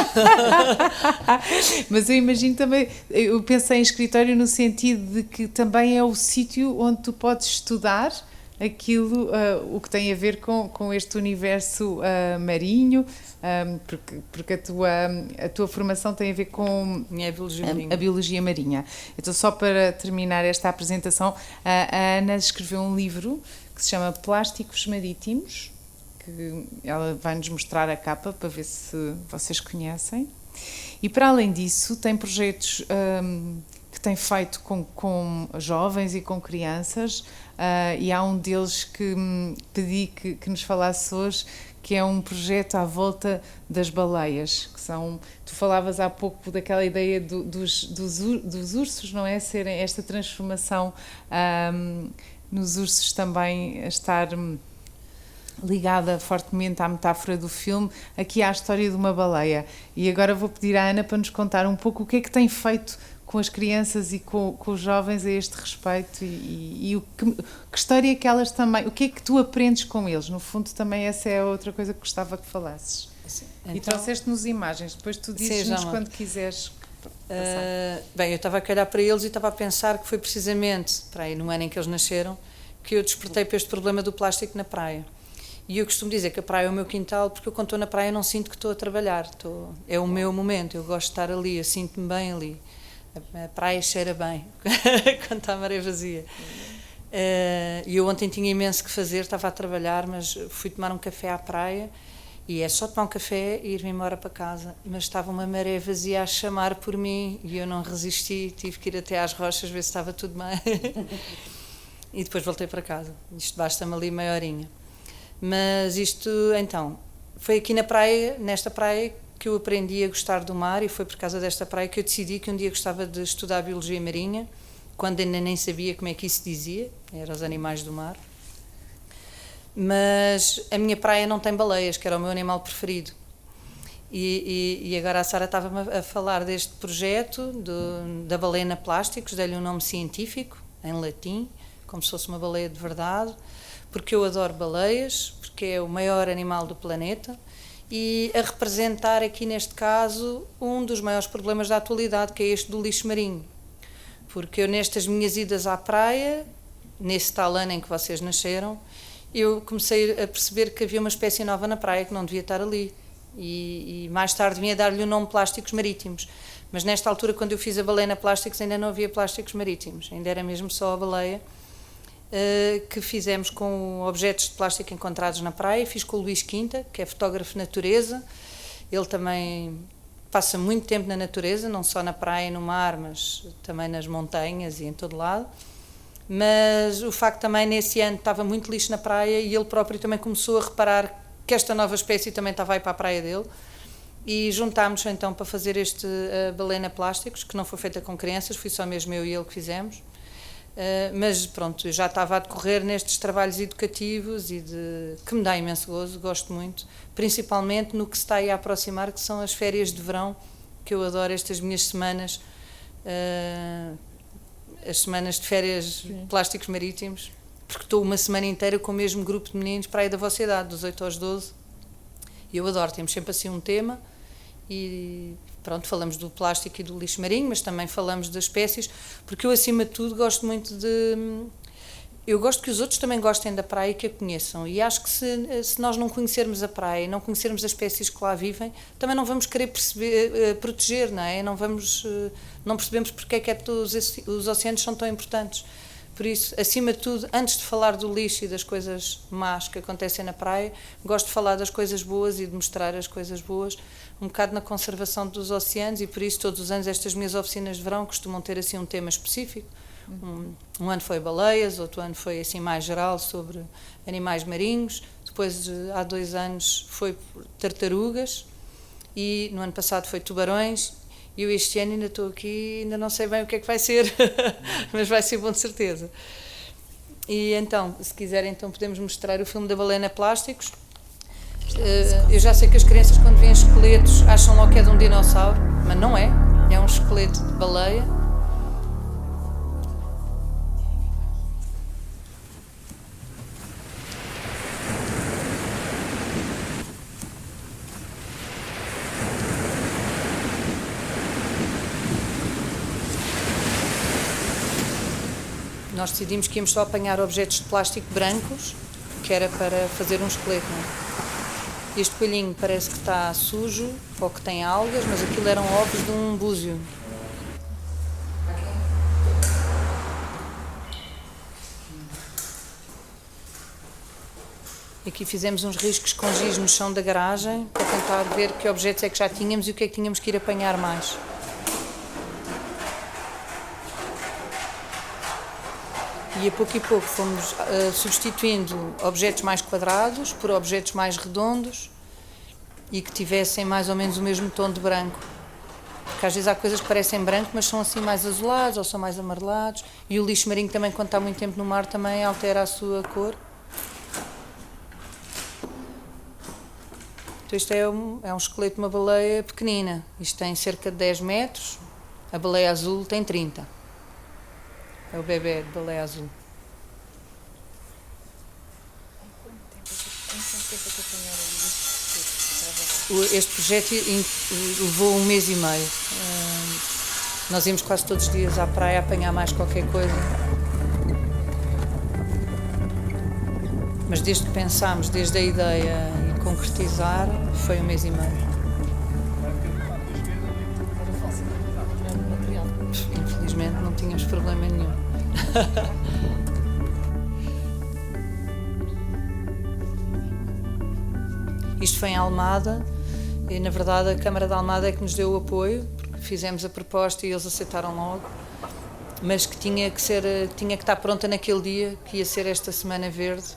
Mas eu imagino também, eu pensei em escritório no sentido de que também é o sítio onde tu podes estudar aquilo, o que tem a ver com este universo marinho, porque a tua formação tem a ver com a biologia marinha. Então, só para terminar esta apresentação, a Ana escreveu um livro que se chama Plásticos Marítimos, que ela vai-nos mostrar a capa para ver se vocês conhecem. E, para além disso, tem projetos que tem feito com jovens e com crianças, e há um deles que pedi que nos falasse hoje, que é um projeto à volta das baleias, que são... Tu falavas há pouco daquela ideia dos ursos, não é? Serem esta transformação nos ursos também a estar... ligada fortemente à metáfora do filme, aqui há a história de uma baleia. E agora vou pedir à Ana para nos contar um pouco o que é que tem feito com as crianças e com os jovens a este respeito e que história é que elas também, o que é que tu aprendes com eles? No fundo também essa é outra coisa que gostava que falasses. Sim. E trouxeste-nos imagens, depois tu dizes-nos quando quiseres. Bem, eu estava a olhar para eles e estava a pensar que foi precisamente para aí no ano em que eles nasceram que eu despertei para este problema do plástico na praia. E eu costumo dizer que a praia é o meu quintal, porque eu, quando estou na praia, não sinto que estou a trabalhar. É o meu momento, eu gosto de estar ali, eu sinto-me bem ali. A praia cheira bem, quando está a maré vazia. E eu ontem tinha imenso que fazer, estava a trabalhar, mas fui tomar um café à praia, e é só tomar um café e ir-me embora para casa. Mas estava uma maré vazia a chamar por mim, e eu não resisti, tive que ir até às rochas ver se estava tudo bem. E depois voltei para casa. Isto basta-me ali meia horinha. Mas isto, então, foi aqui na praia, nesta praia, que eu aprendi a gostar do mar, e foi por causa desta praia que eu decidi que um dia gostava de estudar biologia marinha, quando ainda nem sabia como é que isso dizia, eram os animais do mar. Mas a minha praia não tem baleias, que era o meu animal preferido. E agora a Sara estava a falar deste projeto da baleia plásticos, dei-lhe um nome científico, em latim, como se fosse uma baleia de verdade, porque eu adoro baleias, porque é o maior animal do planeta, e a representar aqui neste caso um dos maiores problemas da atualidade, que é este do lixo marinho. Porque eu, nestas minhas idas à praia, nesse tal ano em que vocês nasceram, eu comecei a perceber que havia uma espécie nova na praia que não devia estar ali, e mais tarde vinha dar-lhe o nome plásticos marítimos. Mas nesta altura, quando eu fiz a baleia plásticos, ainda não havia plásticos marítimos, ainda era mesmo só a baleia, que fizemos com objetos de plástico encontrados na praia. Fiz com o Luís Quinta, que é fotógrafo de natureza. Ele também passa muito tempo na natureza, não só na praia e no mar, mas também nas montanhas e em todo lado. Mas o facto também, nesse ano, estava muito lixo na praia, e ele próprio também começou a reparar que esta nova espécie também estava aí para a praia dele, e juntámos então para fazer este baleia plásticos, que não foi feita com crianças, fui só mesmo eu e ele que fizemos. Mas pronto, eu já estava a decorrer nestes trabalhos educativos e que me dá imenso gozo, gosto muito, principalmente no que se está aí a aproximar, que são as férias de verão, que eu adoro estas minhas semanas, as semanas de férias plásticos marítimos, porque estou uma semana inteira com o mesmo grupo de meninos para aí da vossa idade, dos 8 aos 12, e eu adoro, temos sempre assim um tema, e pronto, falamos do plástico e do lixo marinho, mas também falamos das espécies, porque eu, acima de tudo, gosto muito eu gosto que os outros também gostem da praia e que a conheçam, e acho que se nós não conhecermos a praia e não conhecermos as espécies que lá vivem, também não vamos querer proteger, não é? Não percebemos porque é que os oceanos são tão importantes. Por isso, acima de tudo, antes de falar do lixo e das coisas más que acontecem na praia, gosto de falar das coisas boas e de mostrar as coisas boas, um bocado na conservação dos oceanos, e por isso todos os anos estas minhas oficinas de verão costumam ter assim um tema específico. Um ano foi baleias, outro ano foi assim mais geral sobre animais marinhos, depois há 2 anos foi tartarugas, e no ano passado foi tubarões. E eu este ano ainda estou aqui, ainda não sei bem o que é que vai ser, mas vai ser bom de certeza. E então, se quiserem, então podemos mostrar o filme da baleia plásticos. Eu já sei que as crianças, quando veem esqueletos, acham logo que é de um dinossauro, mas não é, é um esqueleto de baleia. Nós decidimos que íamos só apanhar objetos de plástico brancos, que era para fazer um esqueleto. Não é? Este coelhinho parece que está sujo, ou que tem algas, mas aquilo eram ovos de um búzio. Aqui fizemos uns riscos com giz no chão da garagem, para tentar ver que objetos é que já tínhamos e o que é que tínhamos que ir apanhar mais. E a pouco fomos substituindo objetos mais quadrados por objetos mais redondos e que tivessem mais ou menos o mesmo tom de branco. Porque às vezes há coisas que parecem branco, mas são assim mais azulados ou são mais amarelados. E o lixo marinho também, quando está muito tempo no mar, também altera a sua cor. Isto é um esqueleto de uma baleia pequenina. Isto tem cerca de 10 metros. A baleia azul tem 30. É o bebê de baleia azul. Este projeto levou 1 mês e meio. Nós íamos quase todos os dias à praia apanhar mais qualquer coisa. Mas desde que pensámos, desde a ideia e concretizar, foi 1 mês e meio. Infelizmente não tínhamos problema nenhum. Isto foi em Almada e, na verdade, a Câmara de Almada é que nos deu o apoio, porque fizemos a proposta e eles aceitaram logo, mas que tinha que estar pronta naquele dia, que ia ser esta Semana Verde.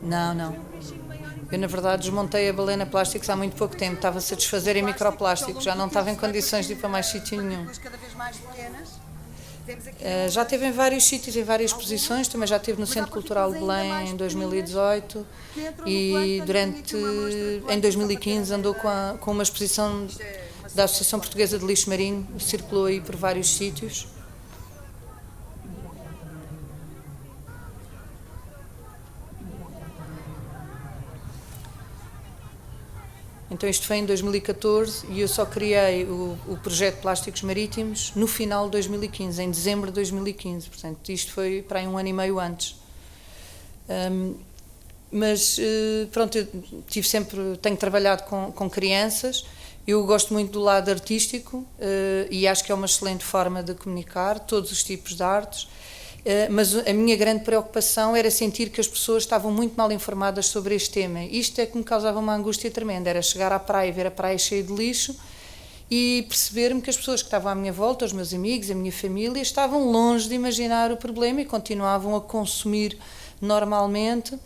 Não. Eu, na verdade, desmontei a Balena Plásticos há muito pouco tempo. Estava-se a desfazer em microplásticos. Já não estava em condições de ir para mais sítio nenhum. Já esteve em vários sítios, em várias exposições. Também já esteve no Centro Cultural de Belém em 2018. E em 2015 andou com uma exposição da Associação Portuguesa de Lixo Marinho. Circulou aí por vários sítios. Então isto foi em 2014 e eu só criei o projeto Plásticos Marítimos no final de 2015, em dezembro de 2015. Portanto, isto foi para aí 1 ano e meio antes. Pronto, eu tenho trabalhado com crianças. Eu gosto muito do lado artístico e acho que é uma excelente forma de comunicar todos os tipos de artes. Mas a minha grande preocupação era sentir que as pessoas estavam muito mal informadas sobre este tema. Isto é que me causava uma angústia tremenda, era chegar à praia e ver a praia cheia de lixo e perceber-me que as pessoas que estavam à minha volta, os meus amigos, a minha família, estavam longe de imaginar o problema e continuavam a consumir normalmente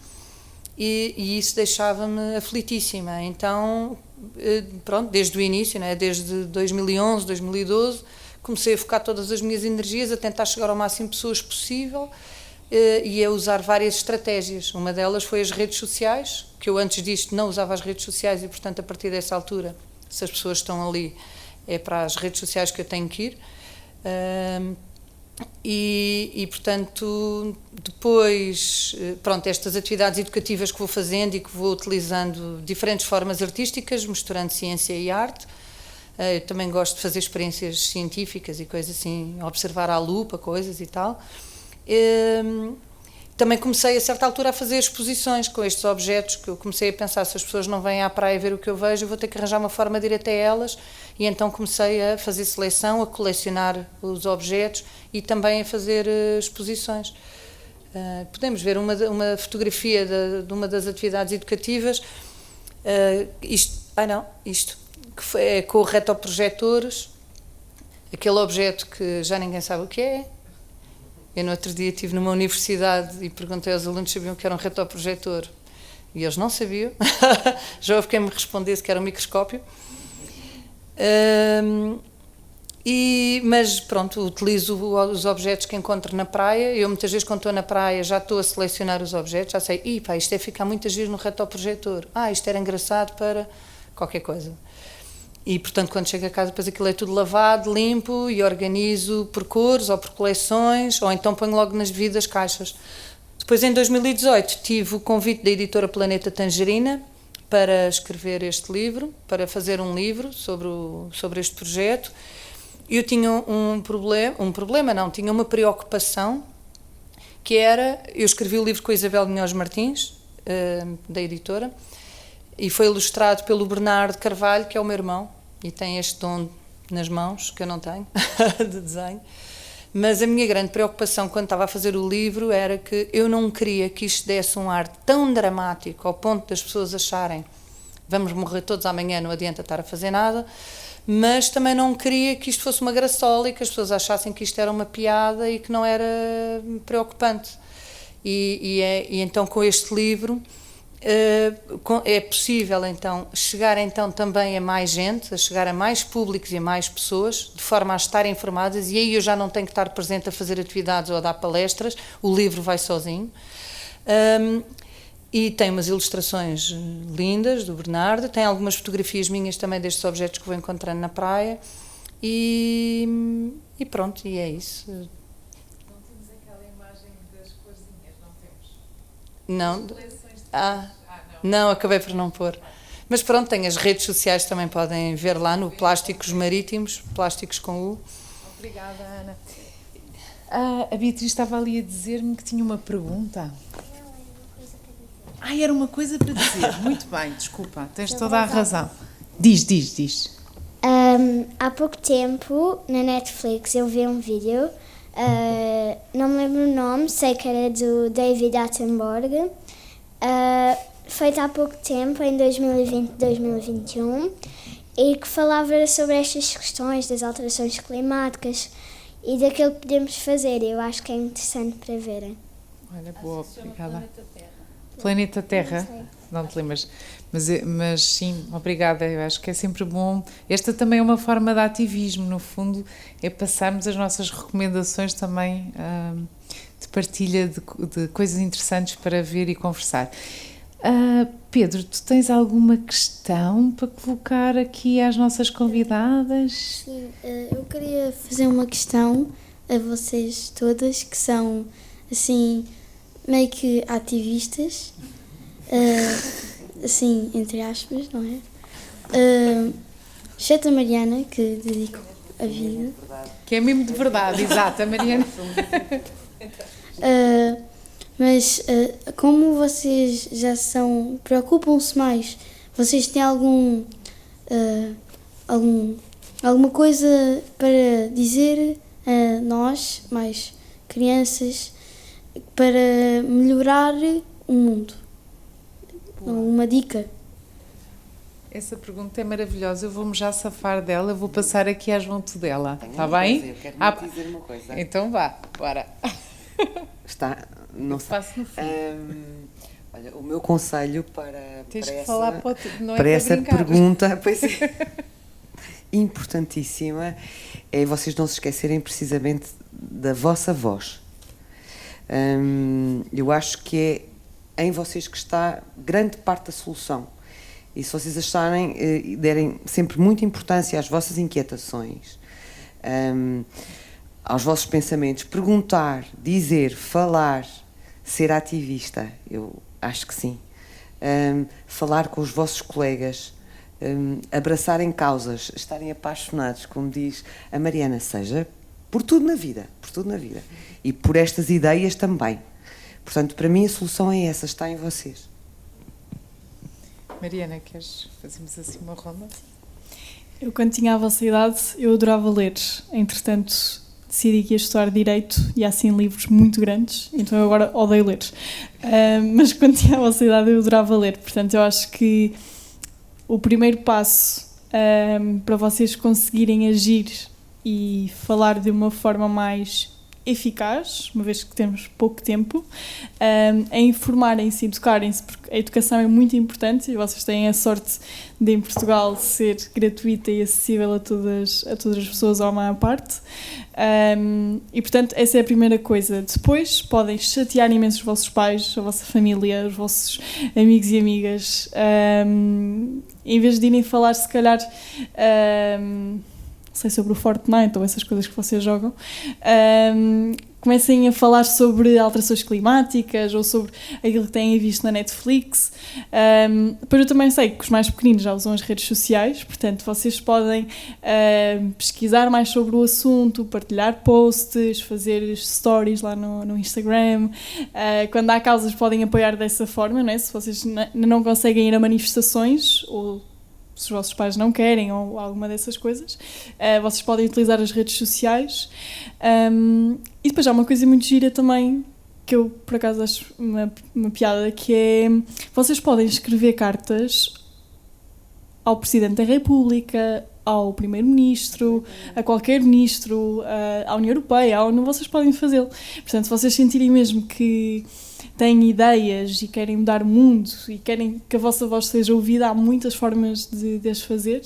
e isso deixava-me aflitíssima. Então, pronto, desde o início, né, desde 2011, 2012, comecei a focar todas as minhas energias a tentar chegar ao máximo de pessoas possível e a usar várias estratégias. Uma delas foi as redes sociais, que eu antes disto não usava as redes sociais e, portanto, a partir dessa altura, se as pessoas estão ali, é para as redes sociais que eu tenho que ir. Portanto, depois, pronto, estas atividades educativas que vou fazendo e que vou utilizando diferentes formas artísticas, misturando ciência e arte. Eu também gosto de fazer experiências científicas e coisas assim, observar à lupa coisas e tal. Também comecei a certa altura a fazer exposições com estes objetos, que eu comecei a pensar, se as pessoas não vêm à praia ver o que eu vejo, eu vou ter que arranjar uma forma de ir até elas, e então comecei a fazer seleção, a colecionar os objetos e também a fazer exposições. Podemos ver uma fotografia de uma das atividades educativas, isto que é com retroprojetores, aquele objeto que já ninguém sabe o que é. Eu no outro dia estive numa universidade e perguntei aos alunos se sabiam o que era um retroprojetor e eles não sabiam. Já houve quem me respondesse que era um microscópio. Mas pronto, utilizo os objetos que encontro na praia. Eu muitas vezes quando estou na praia já estou a selecionar os objetos, já sei, isto é ficar muito a giro no retroprojetor. Isto era engraçado para qualquer coisa. E, portanto, quando chego a casa, depois aquilo é tudo lavado, limpo e organizo por cores ou por coleções, ou então ponho logo nas devidas caixas. Depois, em 2018, tive o convite da editora Planeta Tangerina para escrever este livro, para fazer um livro sobre este projeto. Eu tinha tinha uma preocupação, que era, eu escrevi o livro com a Isabel Munhoz Martins, da editora, e foi ilustrado pelo Bernardo Carvalho, que é o meu irmão, e tem este dom nas mãos, que eu não tenho, de desenho. Mas a minha grande preocupação quando estava a fazer o livro era que eu não queria que isto desse um ar tão dramático, ao ponto das pessoas acharem vamos morrer todos amanhã, não adianta estar a fazer nada, mas também não queria que isto fosse uma graçola e que as pessoas achassem que isto era uma piada e que não era preocupante. E então com este livro é possível então chegar então também a mais gente, a chegar a mais públicos e a mais pessoas, de forma a estarem informadas, e aí eu já não tenho que estar presente a fazer atividades ou a dar palestras, o livro vai sozinho. E tem umas ilustrações lindas do Bernardo, tem algumas fotografias minhas também destes objetos que vou encontrando na praia e pronto, e é isso. Não temos aquela imagem das corzinhas, não temos? Não? Não, acabei por não pôr. Mas pronto, tem as redes sociais, também podem ver lá no Plásticos Marítimos, Plásticos com U. Obrigada, Ana. A Beatriz estava ali a dizer-me que tinha uma pergunta. Era uma coisa para dizer. Muito bem, desculpa, tens toda a razão. Diz. Há pouco tempo, na Netflix, eu vi um vídeo, não me lembro o nome, sei que era do David Attenborough, feito há pouco tempo, em 2020, 2021, e que falava sobre estas questões das alterações climáticas e daquilo que podemos fazer. Eu acho que é interessante para verem. Olha, boa, obrigada. Planeta Terra, não te lembras? Mas sim, obrigada, eu acho que é sempre bom. Esta também é uma forma de ativismo, no fundo, é passarmos as nossas recomendações também de partilha de coisas interessantes para ver e conversar. Pedro, tu tens alguma questão para colocar aqui às nossas convidadas? Sim, eu queria fazer uma questão a vocês todas que são, assim, meio que ativistas, assim, entre aspas, não é? Exceto a Mariana, que dedicou a vida. Que é mesmo de verdade, exato, a Mariana. Mas como vocês já são, preocupam-se mais, vocês têm alguma coisa para dizer a nós, mais crianças, para melhorar o mundo? Uma dica? Essa pergunta é maravilhosa, eu vou-me já safar dela, vou passar aqui à João Tudela, está bem? Eu quero dizer uma coisa. Então vá, bora. Não sei. Passo no fim. Olha, o meu conselho para essa pergunta, pois é, importantíssima, é vocês não se esquecerem precisamente da vossa voz. Eu acho que é em vocês que está grande parte da solução. E se vocês acharem e derem sempre muita importância às vossas inquietações, aos vossos pensamentos, perguntar, dizer, falar, ser ativista, eu acho que sim. Falar com os vossos colegas, abraçarem causas, estarem apaixonados, como diz a Mariana, seja por tudo na vida, e por estas ideias também. Portanto, para mim a solução é essa, está em vocês. Mariana, fazemos assim uma ronda? Eu, quando tinha a vossa idade, eu adorava ler. Entretanto, decidi que ia estudar Direito e há, assim, livros muito grandes, então eu agora odeio ler. Mas quando tinha a vossa idade, eu adorava ler. Portanto, eu acho que o primeiro passo para vocês conseguirem agir e falar de uma forma mais eficaz, uma vez que temos pouco tempo, é informarem-se e educarem-se, porque a educação é muito importante e vocês têm a sorte de, em Portugal, ser gratuita e acessível a todas as pessoas, ou à maior parte. E, portanto, essa é a primeira coisa. Depois podem chatear imenso os vossos pais, a vossa família, os vossos amigos e amigas, em vez de irem falar, se calhar, não sei, sobre o Fortnite ou essas coisas que vocês jogam, comecem a falar sobre alterações climáticas ou sobre aquilo que têm visto na Netflix. Depois eu também sei que os mais pequeninos já usam as redes sociais, portanto vocês podem pesquisar mais sobre o assunto, partilhar posts, fazer stories lá no Instagram. Quando há causas podem apoiar dessa forma, não é? Se vocês não conseguem ir a manifestações ou se os vossos pais não querem ou alguma dessas coisas, vocês podem utilizar as redes sociais. E depois há uma coisa muito gira também, que eu por acaso acho uma piada, que é, vocês podem escrever cartas ao Presidente da República, ao Primeiro-Ministro, a qualquer ministro, à União Europeia, à ONU, vocês podem fazê-lo. Portanto, se vocês sentirem mesmo que têm ideias e querem mudar o mundo e querem que a vossa voz seja ouvida, há muitas formas de as fazer,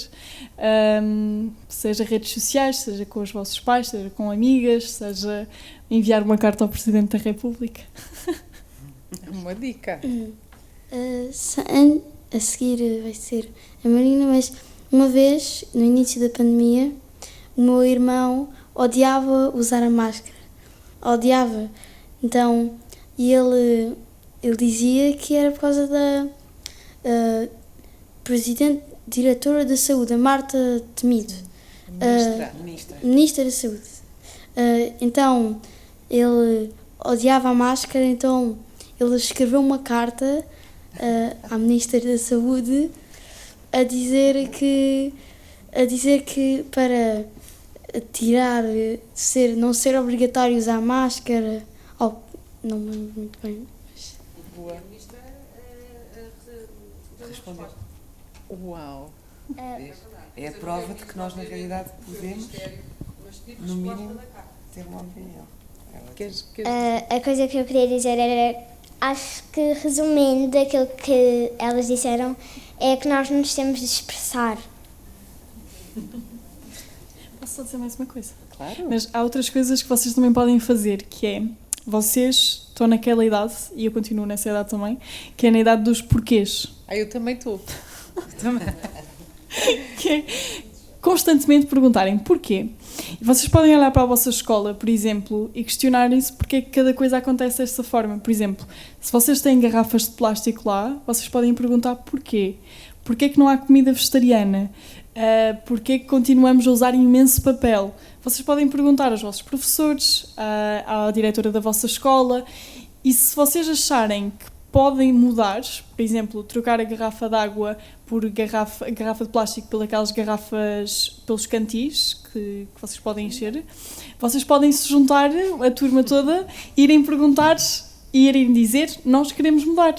seja redes sociais, seja com os vossos pais, seja com amigas, seja enviar uma carta ao Presidente da República. É uma dica. A seguir vai ser a Marina, mas uma vez, no início da pandemia, o meu irmão odiava usar a máscara. Odiava. Então, ele dizia que era por causa da diretora da saúde, a Marta Temido. Ministra da Saúde. Então, ele odiava a máscara, então ele escreveu uma carta à Ministra da Saúde a dizer que para não ser obrigatório usar máscara, não me lembro muito bem. Boa. Uau! É a prova de que nós, na realidade, podemos, no mínimo, ter uma opinião. A coisa que eu queria dizer era, acho que resumindo aquilo que elas disseram, é que nós nos temos de expressar. Posso só dizer mais uma coisa? Claro. Mas há outras coisas que vocês também podem fazer, que é, vocês estão naquela idade, e eu continuo nessa idade também, que é na idade dos porquês. Eu também estou. Que é constantemente perguntarem porquê. E vocês podem olhar para a vossa escola, por exemplo, e questionarem-se porque é que cada coisa acontece desta forma. Por exemplo, se vocês têm garrafas de plástico lá, vocês podem perguntar porquê. Porquê é que não há comida vegetariana? Porquê é que continuamos a usar imenso papel? Vocês podem perguntar aos vossos professores, à diretora da vossa escola, e se vocês acharem que podem mudar, por exemplo, trocar a garrafa de água por garrafa de plástico pelas garrafas, pelos cantis que vocês podem encher, vocês podem se juntar, a turma toda, irem perguntar e irem dizer, nós queremos mudar.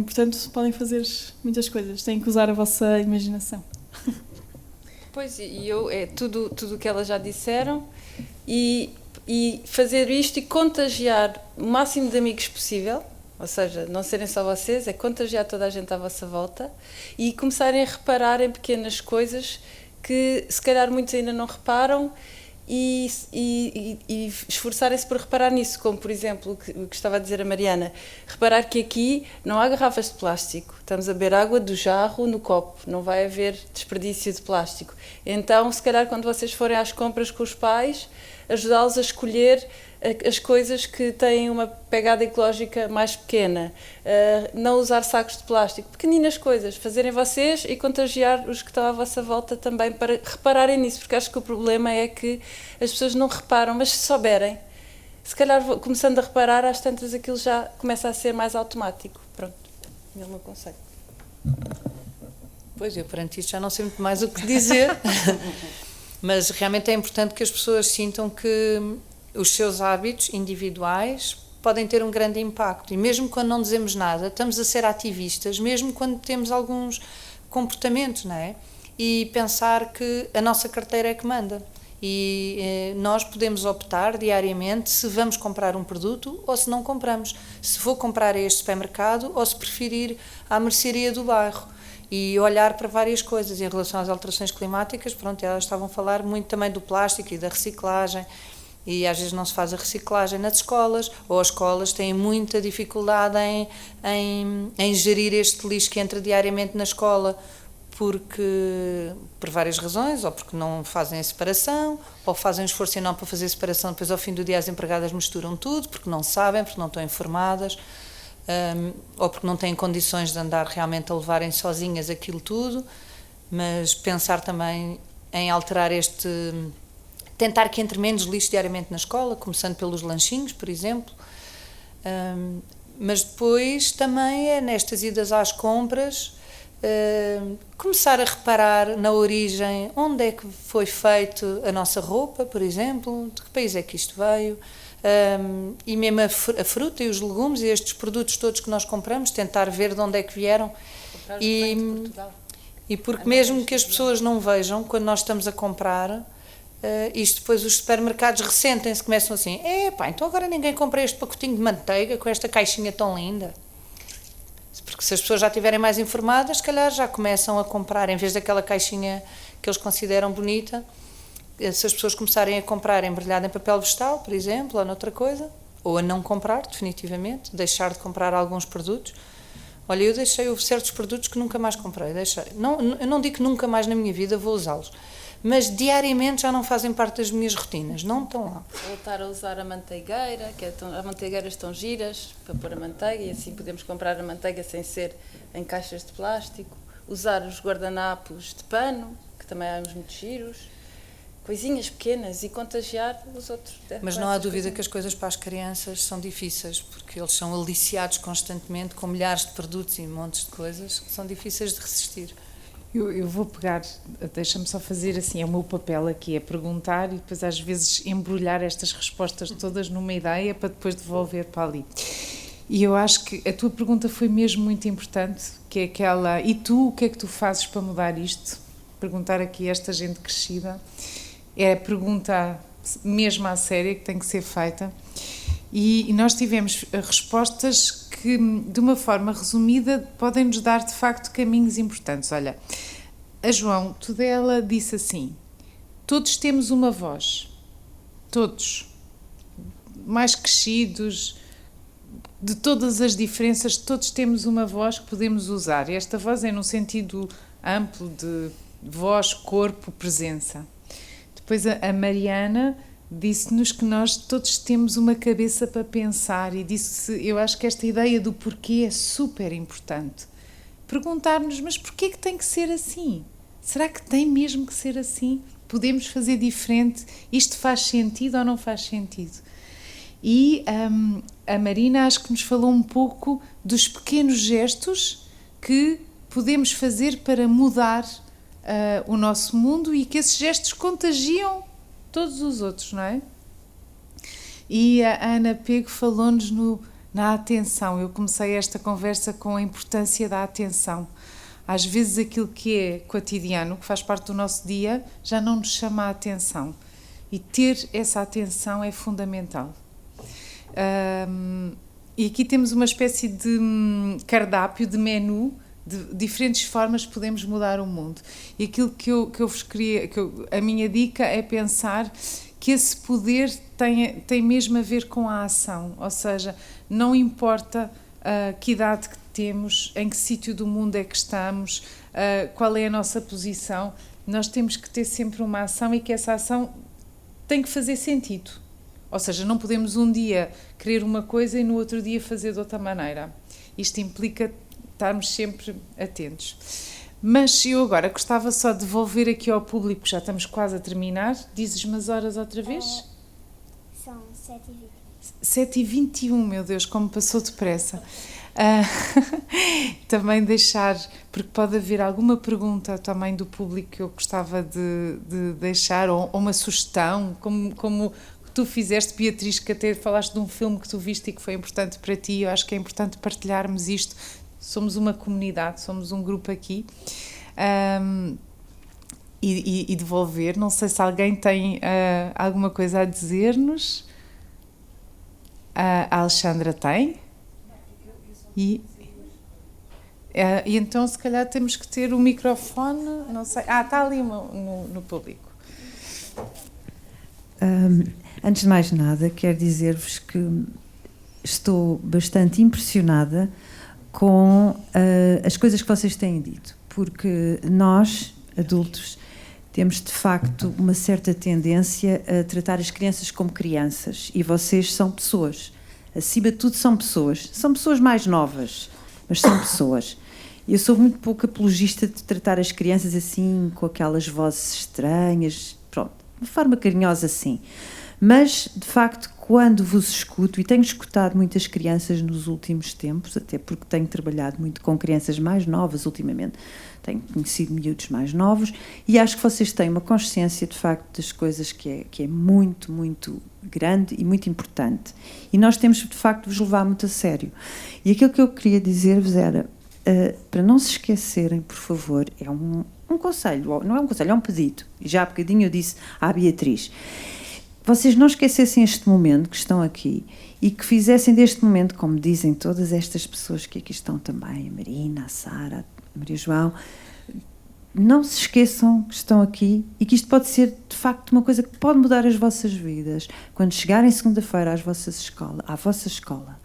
Portanto, podem fazer muitas coisas, têm que usar a vossa imaginação. Pois, e tudo o que elas já disseram, e fazer isto e contagiar o máximo de amigos possível. Ou seja, não serem só vocês, é contagiar toda a gente à vossa volta e começarem a reparar em pequenas coisas que se calhar muitos ainda não reparam e esforçarem-se por reparar nisso, como por exemplo o que estava a dizer a Mariana, reparar que aqui não há garrafas de plástico, estamos a beber água do jarro no copo, não vai haver desperdício de plástico. Então, se calhar quando vocês forem às compras com os pais, ajudá-los a escolher as coisas que têm uma pegada ecológica mais pequena, não usar sacos de plástico, pequeninas coisas, fazerem vocês e contagiar os que estão à vossa volta também para repararem nisso, porque acho que o problema é que as pessoas não reparam, mas se souberem, se calhar começando a reparar, às tantas aquilo já começa a ser mais automático. Pronto, é o meu conselho. Pois, eu perante isto já não sei muito mais o que dizer, mas realmente é importante que as pessoas sintam que os seus hábitos individuais podem ter um grande impacto, e mesmo quando não dizemos nada, estamos a ser ativistas, mesmo quando temos alguns comportamentos, não é? E pensar que a nossa carteira é que manda, e nós podemos optar diariamente se vamos comprar um produto ou se não compramos, se vou comprar a este supermercado ou se preferir à mercearia do bairro, e olhar para várias coisas. Em relação às alterações climáticas, pronto, elas estavam a falar muito também do plástico e da reciclagem, e às vezes não se faz a reciclagem nas escolas, ou as escolas têm muita dificuldade em gerir este lixo que entra diariamente na escola, por várias razões, ou porque não fazem a separação, ou fazem um esforço enorme para fazer a separação, depois ao fim do dia as empregadas misturam tudo, porque não sabem, porque não estão informadas, ou porque não têm condições de andar realmente a levarem sozinhas aquilo tudo. Mas pensar também em alterar tentar que entre menos lixo diariamente na escola, começando pelos lanchinhos, por exemplo. Mas depois também é nestas idas às compras, começar a reparar na origem, onde é que foi feito a nossa roupa, por exemplo, de que país é que isto veio, e mesmo a fruta e os legumes e estes produtos todos que nós compramos, tentar ver de onde é que vieram. E porque mesmo que as pessoas não vejam, quando nós estamos a comprar, isto depois os supermercados ressentem-se, começam assim, então agora ninguém compra este pacotinho de manteiga com esta caixinha tão linda. Porque se as pessoas já estiverem mais informadas, se calhar já começam a comprar, em vez daquela caixinha que eles consideram bonita, se as pessoas começarem a comprar embrulhado em papel vegetal, por exemplo, ou noutra coisa, ou a não comprar, definitivamente, deixar de comprar alguns produtos. Olha, houve certos produtos que nunca mais comprei, eu não digo que nunca mais na minha vida vou usá-los, mas diariamente já não fazem parte das minhas rotinas, não estão lá. Voltar a usar a manteigueira, as manteigueiras estão giras para pôr a manteiga e assim podemos comprar a manteiga sem ser em caixas de plástico. Usar os guardanapos de pano, que também há uns muito giros. Coisinhas pequenas e contagiar os outros. Mas não há dúvida que as coisas para as crianças são difíceis, porque eles são aliciados constantemente com milhares de produtos e montes de coisas que são difíceis de resistir. Eu vou pegar, deixa-me só fazer assim, é o meu papel aqui, é perguntar e depois às vezes embrulhar estas respostas todas numa ideia para depois devolver para ali. E eu acho que a tua pergunta foi mesmo muito importante, que é aquela, e tu, o que é que tu fazes para mudar isto? Perguntar aqui a esta gente crescida, é a pergunta mesmo à séria que tem que ser feita. E nós tivemos respostas que, de uma forma resumida, podem nos dar, de facto, caminhos importantes. Olha, a João Tudela disse assim, todos temos uma voz, todos, mais crescidos, de todas as diferenças, todos temos uma voz que podemos usar. E esta voz é num sentido amplo de voz, corpo, presença. Depois a Mariana disse-nos que nós todos temos uma cabeça para pensar e disse, eu acho que esta ideia do porquê é super importante. Perguntar-nos, mas porquê que tem que ser assim? Será que tem mesmo que ser assim? Podemos fazer diferente? Isto faz sentido ou não faz sentido? E a Marina acho que nos falou um pouco dos pequenos gestos que podemos fazer para mudar o nosso mundo e que esses gestos contagiam todos os outros, não é? E a Ana Pego falou-nos na atenção. Eu comecei esta conversa com a importância da atenção. Às vezes aquilo que é cotidiano, que faz parte do nosso dia, já não nos chama a atenção. E ter essa atenção é fundamental. E aqui temos uma espécie de cardápio, de menu, de diferentes formas que podemos mudar o mundo. E aquilo que eu vos queria, a minha dica é pensar que esse poder tem mesmo a ver com a ação, ou seja, não importa que idade que temos, em que sítio do mundo é que estamos, qual é a nossa posição, nós temos que ter sempre uma ação e que essa ação tem que fazer sentido. Ou seja, não podemos um dia querer uma coisa e no outro dia fazer de outra maneira. Isto implica estarmos sempre atentos. Mas eu agora gostava só de devolver aqui ao público, já estamos quase a terminar. Dizes-me as horas outra vez? São 7h20. 7h21, meu Deus, como passou depressa. Também deixar, porque pode haver alguma pergunta também do público que eu gostava de deixar, ou uma sugestão, como tu fizeste, Beatriz, que até falaste de um filme que tu viste e que foi importante para ti. Eu acho que é importante partilharmos isto. Somos uma comunidade, somos um grupo aqui. E devolver, não sei se alguém tem alguma coisa a dizer-nos. A Alexandra tem. E então se calhar temos que ter o microfone, não sei, está ali no público. Antes de mais nada, quero dizer-vos que estou bastante impressionada com as coisas que vocês têm dito, porque nós, adultos, temos de facto uma certa tendência a tratar as crianças como crianças, e vocês são pessoas, acima de tudo são pessoas mais novas, mas são pessoas. Eu sou muito pouco apologista de tratar as crianças assim, com aquelas vozes estranhas, pronto, de forma carinhosa assim. Mas, de facto, quando vos escuto, e tenho escutado muitas crianças nos últimos tempos, até porque tenho trabalhado muito com crianças mais novas ultimamente, tenho conhecido miúdos mais novos, e acho que vocês têm uma consciência, de facto, das coisas que é muito, muito grande e muito importante. E nós temos, de facto, de vos levar muito a sério. E aquilo que eu queria dizer-vos era, para não se esquecerem, por favor, é um conselho, não é um conselho, é um pedido. E já há bocadinho eu disse à Beatriz, vocês não esquecessem este momento que estão aqui e que fizessem deste momento, como dizem todas estas pessoas que aqui estão também, a Marina, a Sara, a Maria João, não se esqueçam que estão aqui e que isto pode ser, de facto, uma coisa que pode mudar as vossas vidas. Quando chegarem segunda-feira à vossa escola,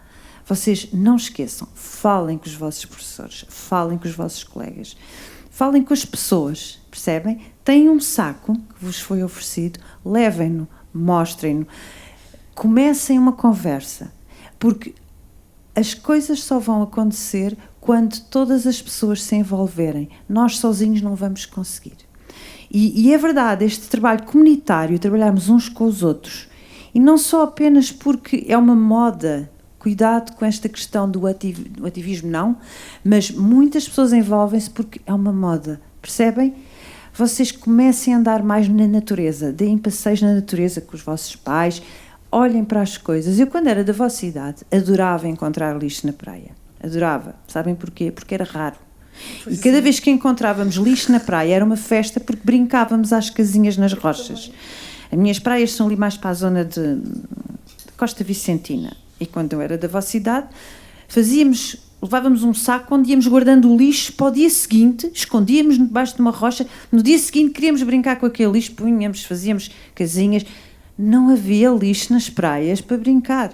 vocês não esqueçam, falem com os vossos professores, falem com os vossos colegas, falem com as pessoas, percebem? Têm um saco que vos foi oferecido, levem-no, mostrem-no, comecem uma conversa, porque as coisas só vão acontecer quando todas as pessoas se envolverem. Nós sozinhos não vamos conseguir. E é verdade, este trabalho comunitário, trabalharmos uns com os outros, e não só apenas porque é uma moda, cuidado com esta questão do ativismo, não, mas muitas pessoas envolvem-se porque é uma moda, percebem? Vocês comecem a andar mais na natureza, deem passeios na natureza com os vossos pais, olhem para as coisas. Eu, quando era da vossa idade, adorava encontrar lixo na praia. Adorava. Sabem porquê? Porque era raro. E cada vez que encontrávamos lixo na praia era uma festa porque brincávamos às casinhas nas rochas. As minhas praias são ali mais para a zona de Costa Vicentina. E quando eu era da vossa idade, levávamos um saco onde íamos guardando o lixo para o dia seguinte, escondíamos debaixo de uma rocha, no dia seguinte queríamos brincar com aquele lixo, fazíamos casinhas. Não havia lixo nas praias para brincar.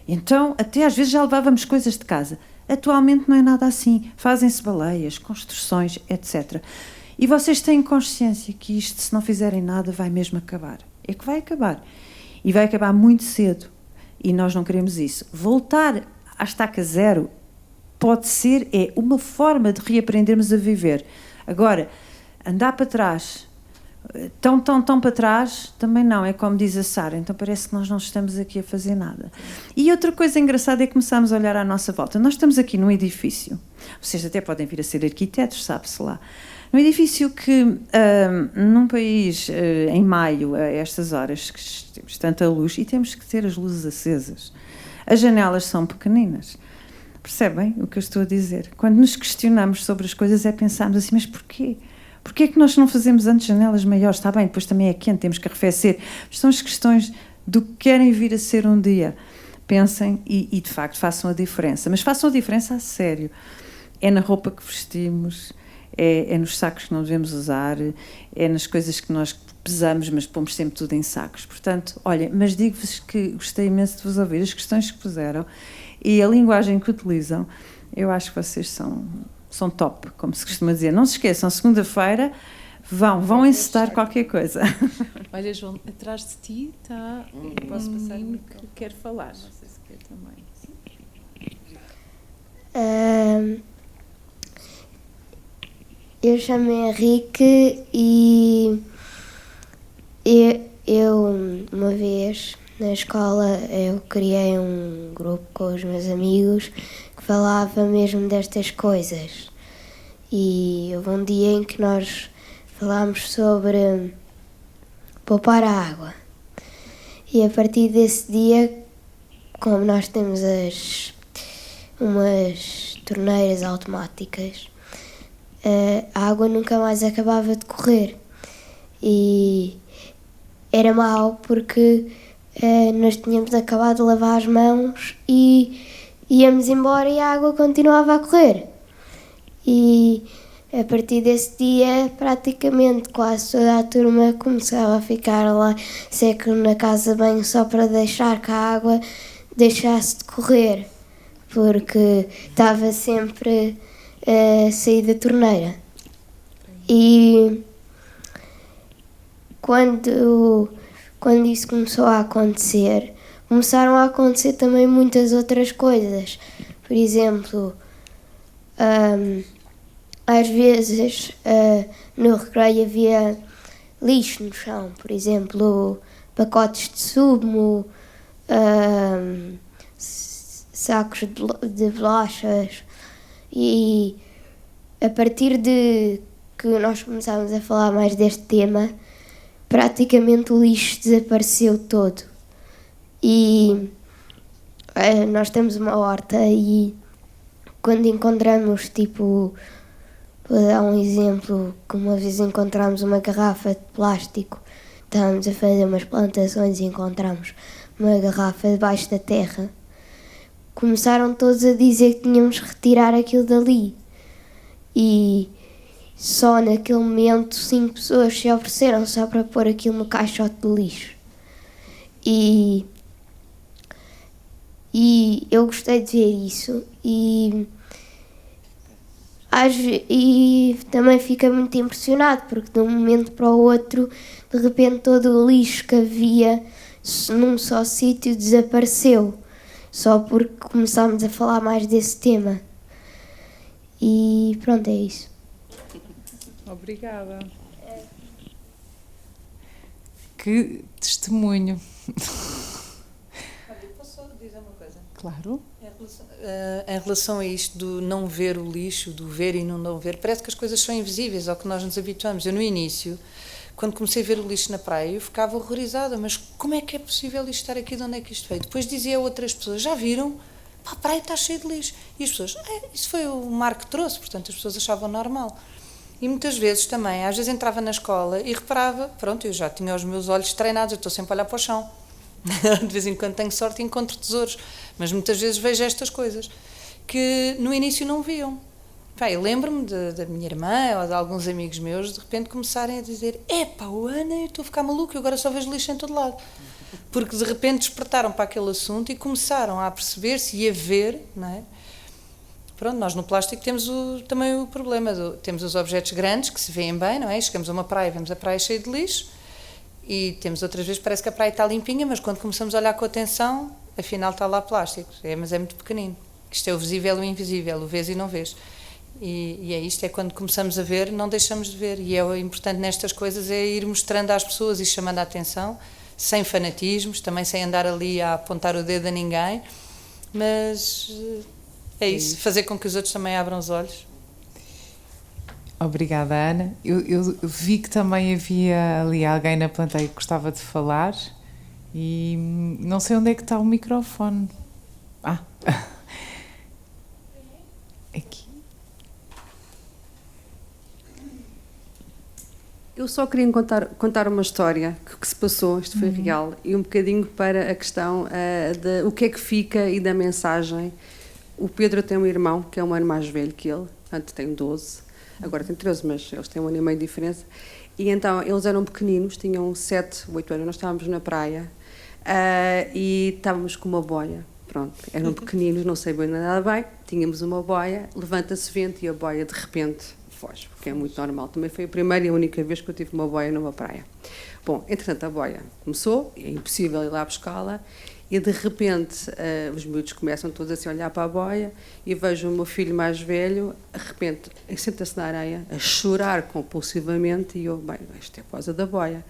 Então, até às vezes já levávamos coisas de casa. Atualmente não é nada assim. Fazem-se baleias, construções, etc. E vocês têm consciência que isto, se não fizerem nada, vai mesmo acabar. É que vai acabar. E vai acabar muito cedo. E nós não queremos isso. Voltar à estaca zero pode ser, é uma forma de reaprendermos a viver. Agora, andar para trás, tão para trás, também não. É como diz a Sara, então parece que nós não estamos aqui a fazer nada. E outra coisa engraçada é que começamos a olhar à nossa volta. Nós estamos aqui num edifício, vocês até podem vir a ser arquitetos, sabe-se lá. Num edifício que, num país, em maio, a estas horas, que temos tanta luz, e temos que ter as luzes acesas. As janelas são pequeninas. Percebem o que eu estou a dizer? Quando nos questionamos sobre as coisas é pensarmos assim, mas porquê? Porquê é que nós não fazemos antes janelas maiores? Está bem, depois também é quente, temos que arrefecer. São as questões do que querem vir a ser um dia. Pensem e de facto, façam a diferença. Mas façam a diferença a sério. É na roupa que vestimos, é nos sacos que não devemos usar, é nas coisas que nós pesamos, mas pomos sempre tudo em sacos. Portanto, olhem, mas digo-vos que gostei imenso de vos ouvir, as questões que puseram e a linguagem que utilizam. Eu acho que vocês são top, como se costuma dizer. Não se esqueçam, segunda-feira vão encetar qualquer coisa. Olha, João, atrás de ti está posso passar que quer falar. Não sei se quer também. Eu chamo-me Henrique e eu uma vez na escola eu criei um grupo com os meus amigos que falava mesmo destas coisas. E houve um dia em que nós falámos sobre poupar a água. E a partir desse dia, como nós temos umas torneiras automáticas, a água nunca mais acabava de correr. E era mau porque nós tínhamos acabado de lavar as mãos e íamos embora e a água continuava a correr. E a partir desse dia, praticamente quase toda a turma começava a ficar lá seco na casa de banho só para deixar que a água deixasse de correr, porque estava sempre a sair da torneira. E quando isso começou a acontecer, começaram a acontecer também muitas outras coisas. Por exemplo, às vezes no recreio havia lixo no chão, por exemplo, pacotes de sumo, sacos de bolachas, e a partir de que nós começámos a falar mais deste tema, praticamente o lixo desapareceu todo. E nós temos uma horta e quando encontramos, tipo, vou dar um exemplo, que uma vez encontramos uma garrafa de plástico, estávamos a fazer umas plantações e encontramos uma garrafa debaixo da terra, começaram todos a dizer que tínhamos que retirar aquilo dali. E só naquele momento 5 pessoas se ofereceram só para pôr aquilo no caixote de lixo. E eu gostei de ver isso e também fica muito impressionado, porque de um momento para o outro, de repente todo o lixo que havia num só sítio desapareceu, só porque começámos a falar mais desse tema. E pronto, é isso. Obrigada. Que testemunho. Olha, posso só dizer uma coisa? Claro. Em relação a isto do não ver o lixo, do ver e não ver, parece que as coisas são invisíveis ao que nós nos habituamos. Eu, no início, quando comecei a ver o lixo na praia, eu ficava horrorizada, mas como é que é possível isto estar aqui, de onde é que isto veio? Depois dizia a outras pessoas, já viram? Pá, a praia está cheia de lixo. E as pessoas, isso foi o mar que trouxe, portanto as pessoas achavam normal. E muitas vezes também, às vezes entrava na escola e reparava, pronto, eu já tinha os meus olhos treinados, eu estou sempre a olhar para o chão. De vez em quando tenho sorte e encontro tesouros, mas muitas vezes vejo estas coisas que no início não viam. Pá, eu lembro-me da minha irmã ou de alguns amigos meus de repente começarem a dizer: epá, Ana, eu estou a ficar maluca, eu agora só vejo lixo em todo lado. Porque de repente despertaram para aquele assunto e começaram a perceber-se e a ver, não é? Pronto, nós no plástico temos também o problema, temos os objetos grandes que se veem bem, não é? Chegamos a uma praia, vemos a praia cheia de lixo. E temos outras vezes, parece que a praia está limpinha, mas quando começamos a olhar com atenção, afinal está lá plástico. Mas é muito pequenino. Isto é o visível e o invisível, o vês e não vês. E é isto, é quando começamos a ver, não deixamos de ver. E é importante nestas coisas é ir mostrando às pessoas e chamando a atenção, sem fanatismos, também sem andar ali a apontar o dedo a ninguém, mas é isso, fazer com que os outros também abram os olhos. Obrigada, Ana. Eu vi que também havia ali alguém na plateia que gostava de falar e não sei onde é que está o microfone. Aqui. Eu só queria contar uma história que se passou, isto foi real, e um bocadinho para a questão de o que é que fica e da mensagem. O Pedro tem um irmão que é um ano mais velho que ele, antes tem 12. Agora tem 13, mas eles têm um ano e meio de diferença. E então, eles eram pequeninos, tinham 7, 8 anos. Nós estávamos na praia e estávamos com uma boia. Pronto, eram pequeninos, não sei bem nada bem. Tínhamos uma boia, levanta-se vento e a boia de repente foge, porque é muito normal. Também foi a primeira e a única vez que eu tive uma boia numa praia. Bom, entretanto, a boia começou, é impossível ir lá buscá-la. E de repente os miúdos começam todos assim a olhar para a boia e vejo o meu filho mais velho, de repente senta-se na areia a chorar compulsivamente e eu, bem, isto é por causa da boia.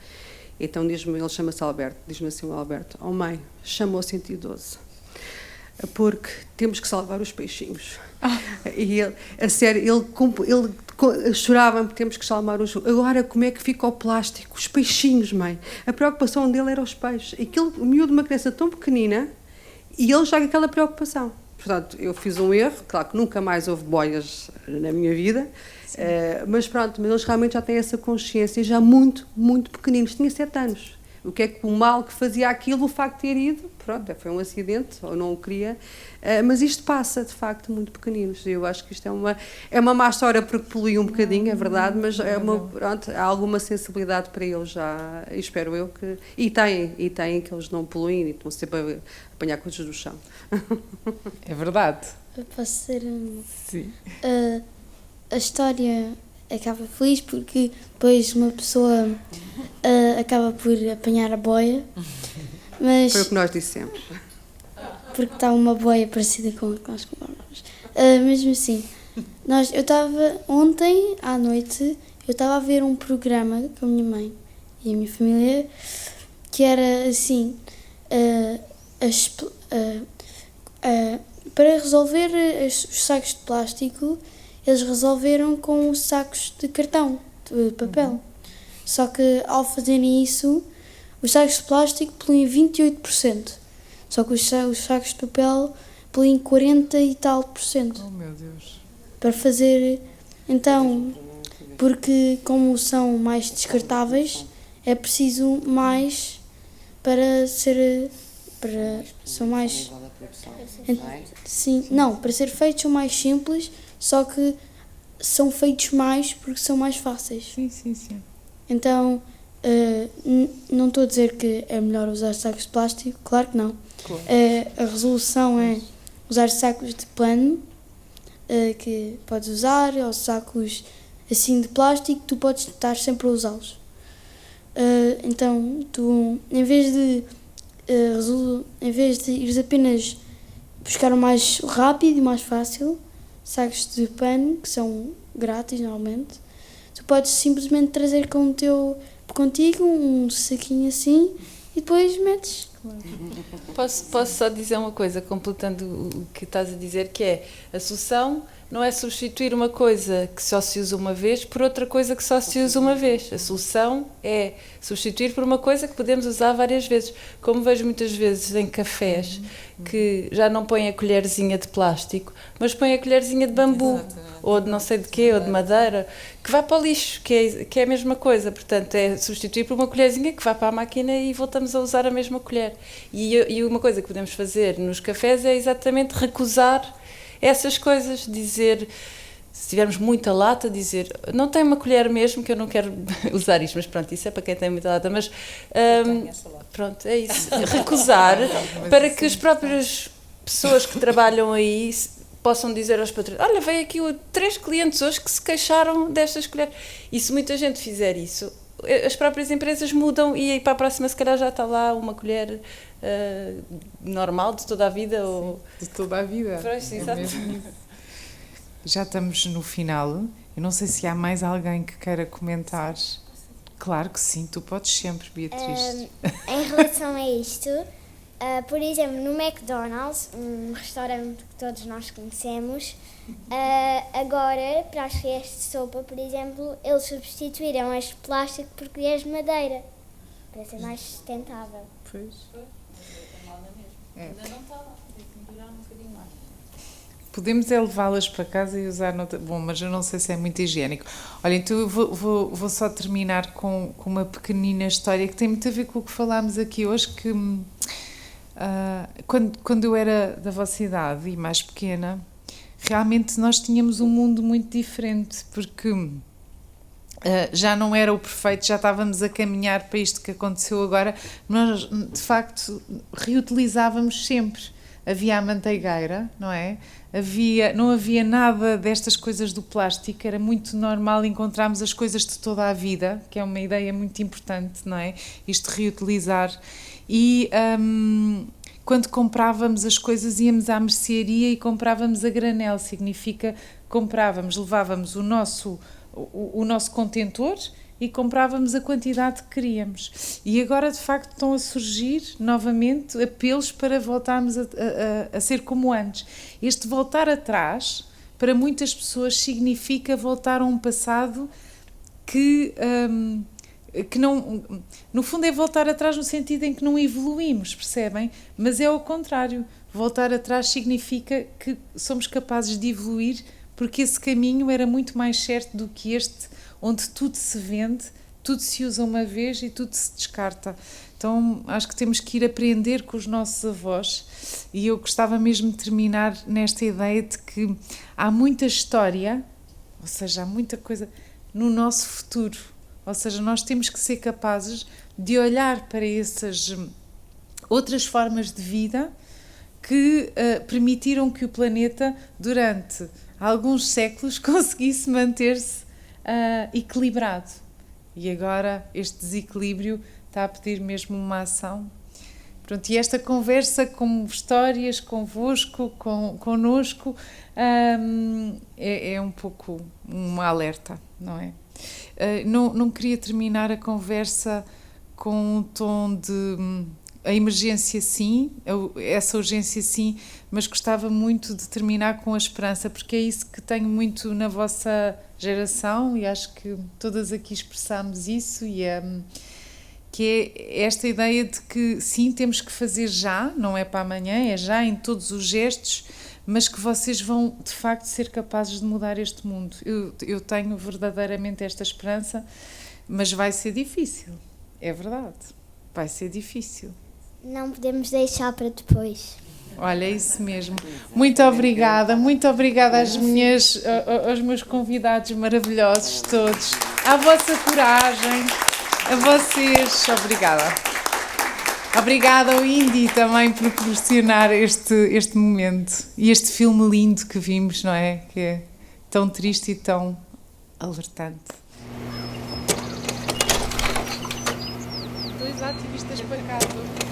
Então diz-me, ele chama-se Alberto, diz-me assim o Alberto: oh mãe, chamou 112 porque temos que salvar os peixinhos. E ele, a sério, ele chorava, temos que salvar os... Agora, como é que fica o plástico? Os peixinhos, mãe. A preocupação dele era os peixes. O miúdo de uma criança tão pequenina e ele já com aquela preocupação. Portanto, eu fiz um erro, claro que nunca mais houve boias na minha vida, mas pronto, mas eles realmente já têm essa consciência, já muito, muito pequeninos. Tinha 7 anos. O que é que o mal que fazia aquilo, o facto de ter ido, pronto, foi um acidente, ou não o queria, mas isto passa, de facto, muito pequeninos. Eu acho que isto é uma má história porque poluiu um bocadinho, é verdade, mas pronto, há alguma sensibilidade para eles já, espero eu que... E têm que eles não poluem e estão sempre a apanhar coisas do chão. É verdade. Eu posso ser... Sim. A história acaba feliz porque depois uma pessoa acaba por apanhar a boia, mas foi o que nós dissemos. porque está uma boia parecida com a que nós compramos. Mesmo assim, eu estava ontem à noite, eu estava a ver um programa com a minha mãe e a minha família que era assim, para resolver os sacos de plástico. Eles resolveram com sacos de cartão, de papel. Só que ao fazerem isso, os sacos de plástico poluem 28%. Só que os sacos de papel poluem 40 e tal %. Oh, meu Deus. Para fazer... Então, porque como são mais descartáveis, é preciso mais para ser... são mais... Sim, não, para ser feitos são mais simples, só que são feitos mais porque são mais fáceis. Sim, sim, sim. Então, não estou a dizer que é melhor usar sacos de plástico, claro que não. Claro. A resolução é usar sacos de pano, que podes usar, ou sacos assim de plástico, tu podes estar sempre a usá-los. Então, tu, em vez de ires apenas buscar o mais rápido e mais fácil, sacos de pano, que são grátis normalmente, tu podes simplesmente trazer contigo um saquinho assim e depois metes. Posso só dizer uma coisa, completando o que estás a dizer, que é a solução não é substituir uma coisa que só se usa uma vez por outra coisa que só se usa uma vez. A solução é substituir por uma coisa que podemos usar várias vezes. Como vejo muitas vezes em cafés que já não põem a colherzinha de plástico, mas põem a colherzinha de bambu, ou de não sei de quê, ou de madeira, que vai para o lixo, que é a mesma coisa. Portanto, é substituir por uma colherzinha que vai para a máquina e voltamos a usar a mesma colher. E uma coisa que podemos fazer nos cafés é exatamente recusar essas coisas, dizer, se tivermos muita lata, dizer, não tem uma colher mesmo, que eu não quero usar isto, mas pronto, isso é para quem tem muita lata, mas pronto, é isso, recusar, para que as próprias pessoas que trabalham aí possam dizer aos patrões, olha, veio aqui 3 clientes hoje que se queixaram destas colheres, e se muita gente fizer isso, as próprias empresas mudam e para a próxima se calhar já está lá uma colher normal de toda a vida. Ou... De toda a vida. Pois, exato. Já estamos no final. Eu não sei se há mais alguém que queira comentar. Claro que sim, tu podes sempre, Beatriz. Em relação a isto, por exemplo, no McDonald's, um restaurante que todos nós conhecemos, agora, para as colheres de sopa, por exemplo, eles substituíram as de plástico por colheres de madeira, para ser mais sustentável. Pois. Ainda não está lá, tem que durar um bocadinho mais. Podemos é levá-las para casa e usar noutra... Bom, mas eu não sei se é muito higiênico. Olha, então eu vou só terminar com uma pequenina história que tem muito a ver com o que falámos aqui hoje, que quando eu era da vossa idade e mais pequena, realmente nós tínhamos um mundo muito diferente, porque já não era o perfeito, já estávamos a caminhar para isto que aconteceu agora. Nós, de facto, reutilizávamos sempre. Havia a manteigueira, não é? Não havia nada destas coisas do plástico, era muito normal encontrarmos as coisas de toda a vida, que é uma ideia muito importante, não é? Isto de reutilizar. E quando comprávamos as coisas íamos à mercearia e comprávamos a granel, significa levávamos o nosso contentor e comprávamos a quantidade que queríamos. E agora, de facto, estão a surgir novamente apelos para voltarmos a ser como antes. Este voltar atrás, para muitas pessoas, significa voltar a um passado que não... No fundo é voltar atrás no sentido em que não evoluímos, percebem? Mas é ao contrário. Voltar atrás significa que somos capazes de evoluir, porque esse caminho era muito mais certo do que este, onde tudo se vende, tudo se usa uma vez e tudo se descarta. Então, acho que temos que ir aprender com os nossos avós, e eu gostava mesmo de terminar nesta ideia de que há muita história, ou seja, há muita coisa no nosso futuro, ou seja, nós temos que ser capazes de olhar para essas outras formas de vida que permitiram que o planeta, durante alguns séculos, conseguisse manter-se equilibrado. E agora este desequilíbrio está a pedir mesmo uma ação. Pronto, e esta conversa com histórias, convosco, connosco, é um pouco um alerta, não é? Não queria terminar a conversa com um tom de a emergência sim, essa urgência sim, mas gostava muito de terminar com a esperança, porque é isso que tenho muito na vossa geração, e acho que todas aqui expressámos isso, e que é esta ideia de que sim, temos que fazer já, não é para amanhã, é já em todos os gestos, mas que vocês vão de facto ser capazes de mudar este mundo. Eu tenho verdadeiramente esta esperança, mas vai ser difícil, é verdade, vai ser difícil. Não podemos deixar para depois. Olha, é isso mesmo. Muito obrigada aos meus convidados maravilhosos todos, à vossa coragem, a vocês. Obrigada. Obrigada ao Indy também por proporcionar este momento e este filme lindo que vimos, não é? Que é tão triste e tão alertante. 2 ativistas para casa.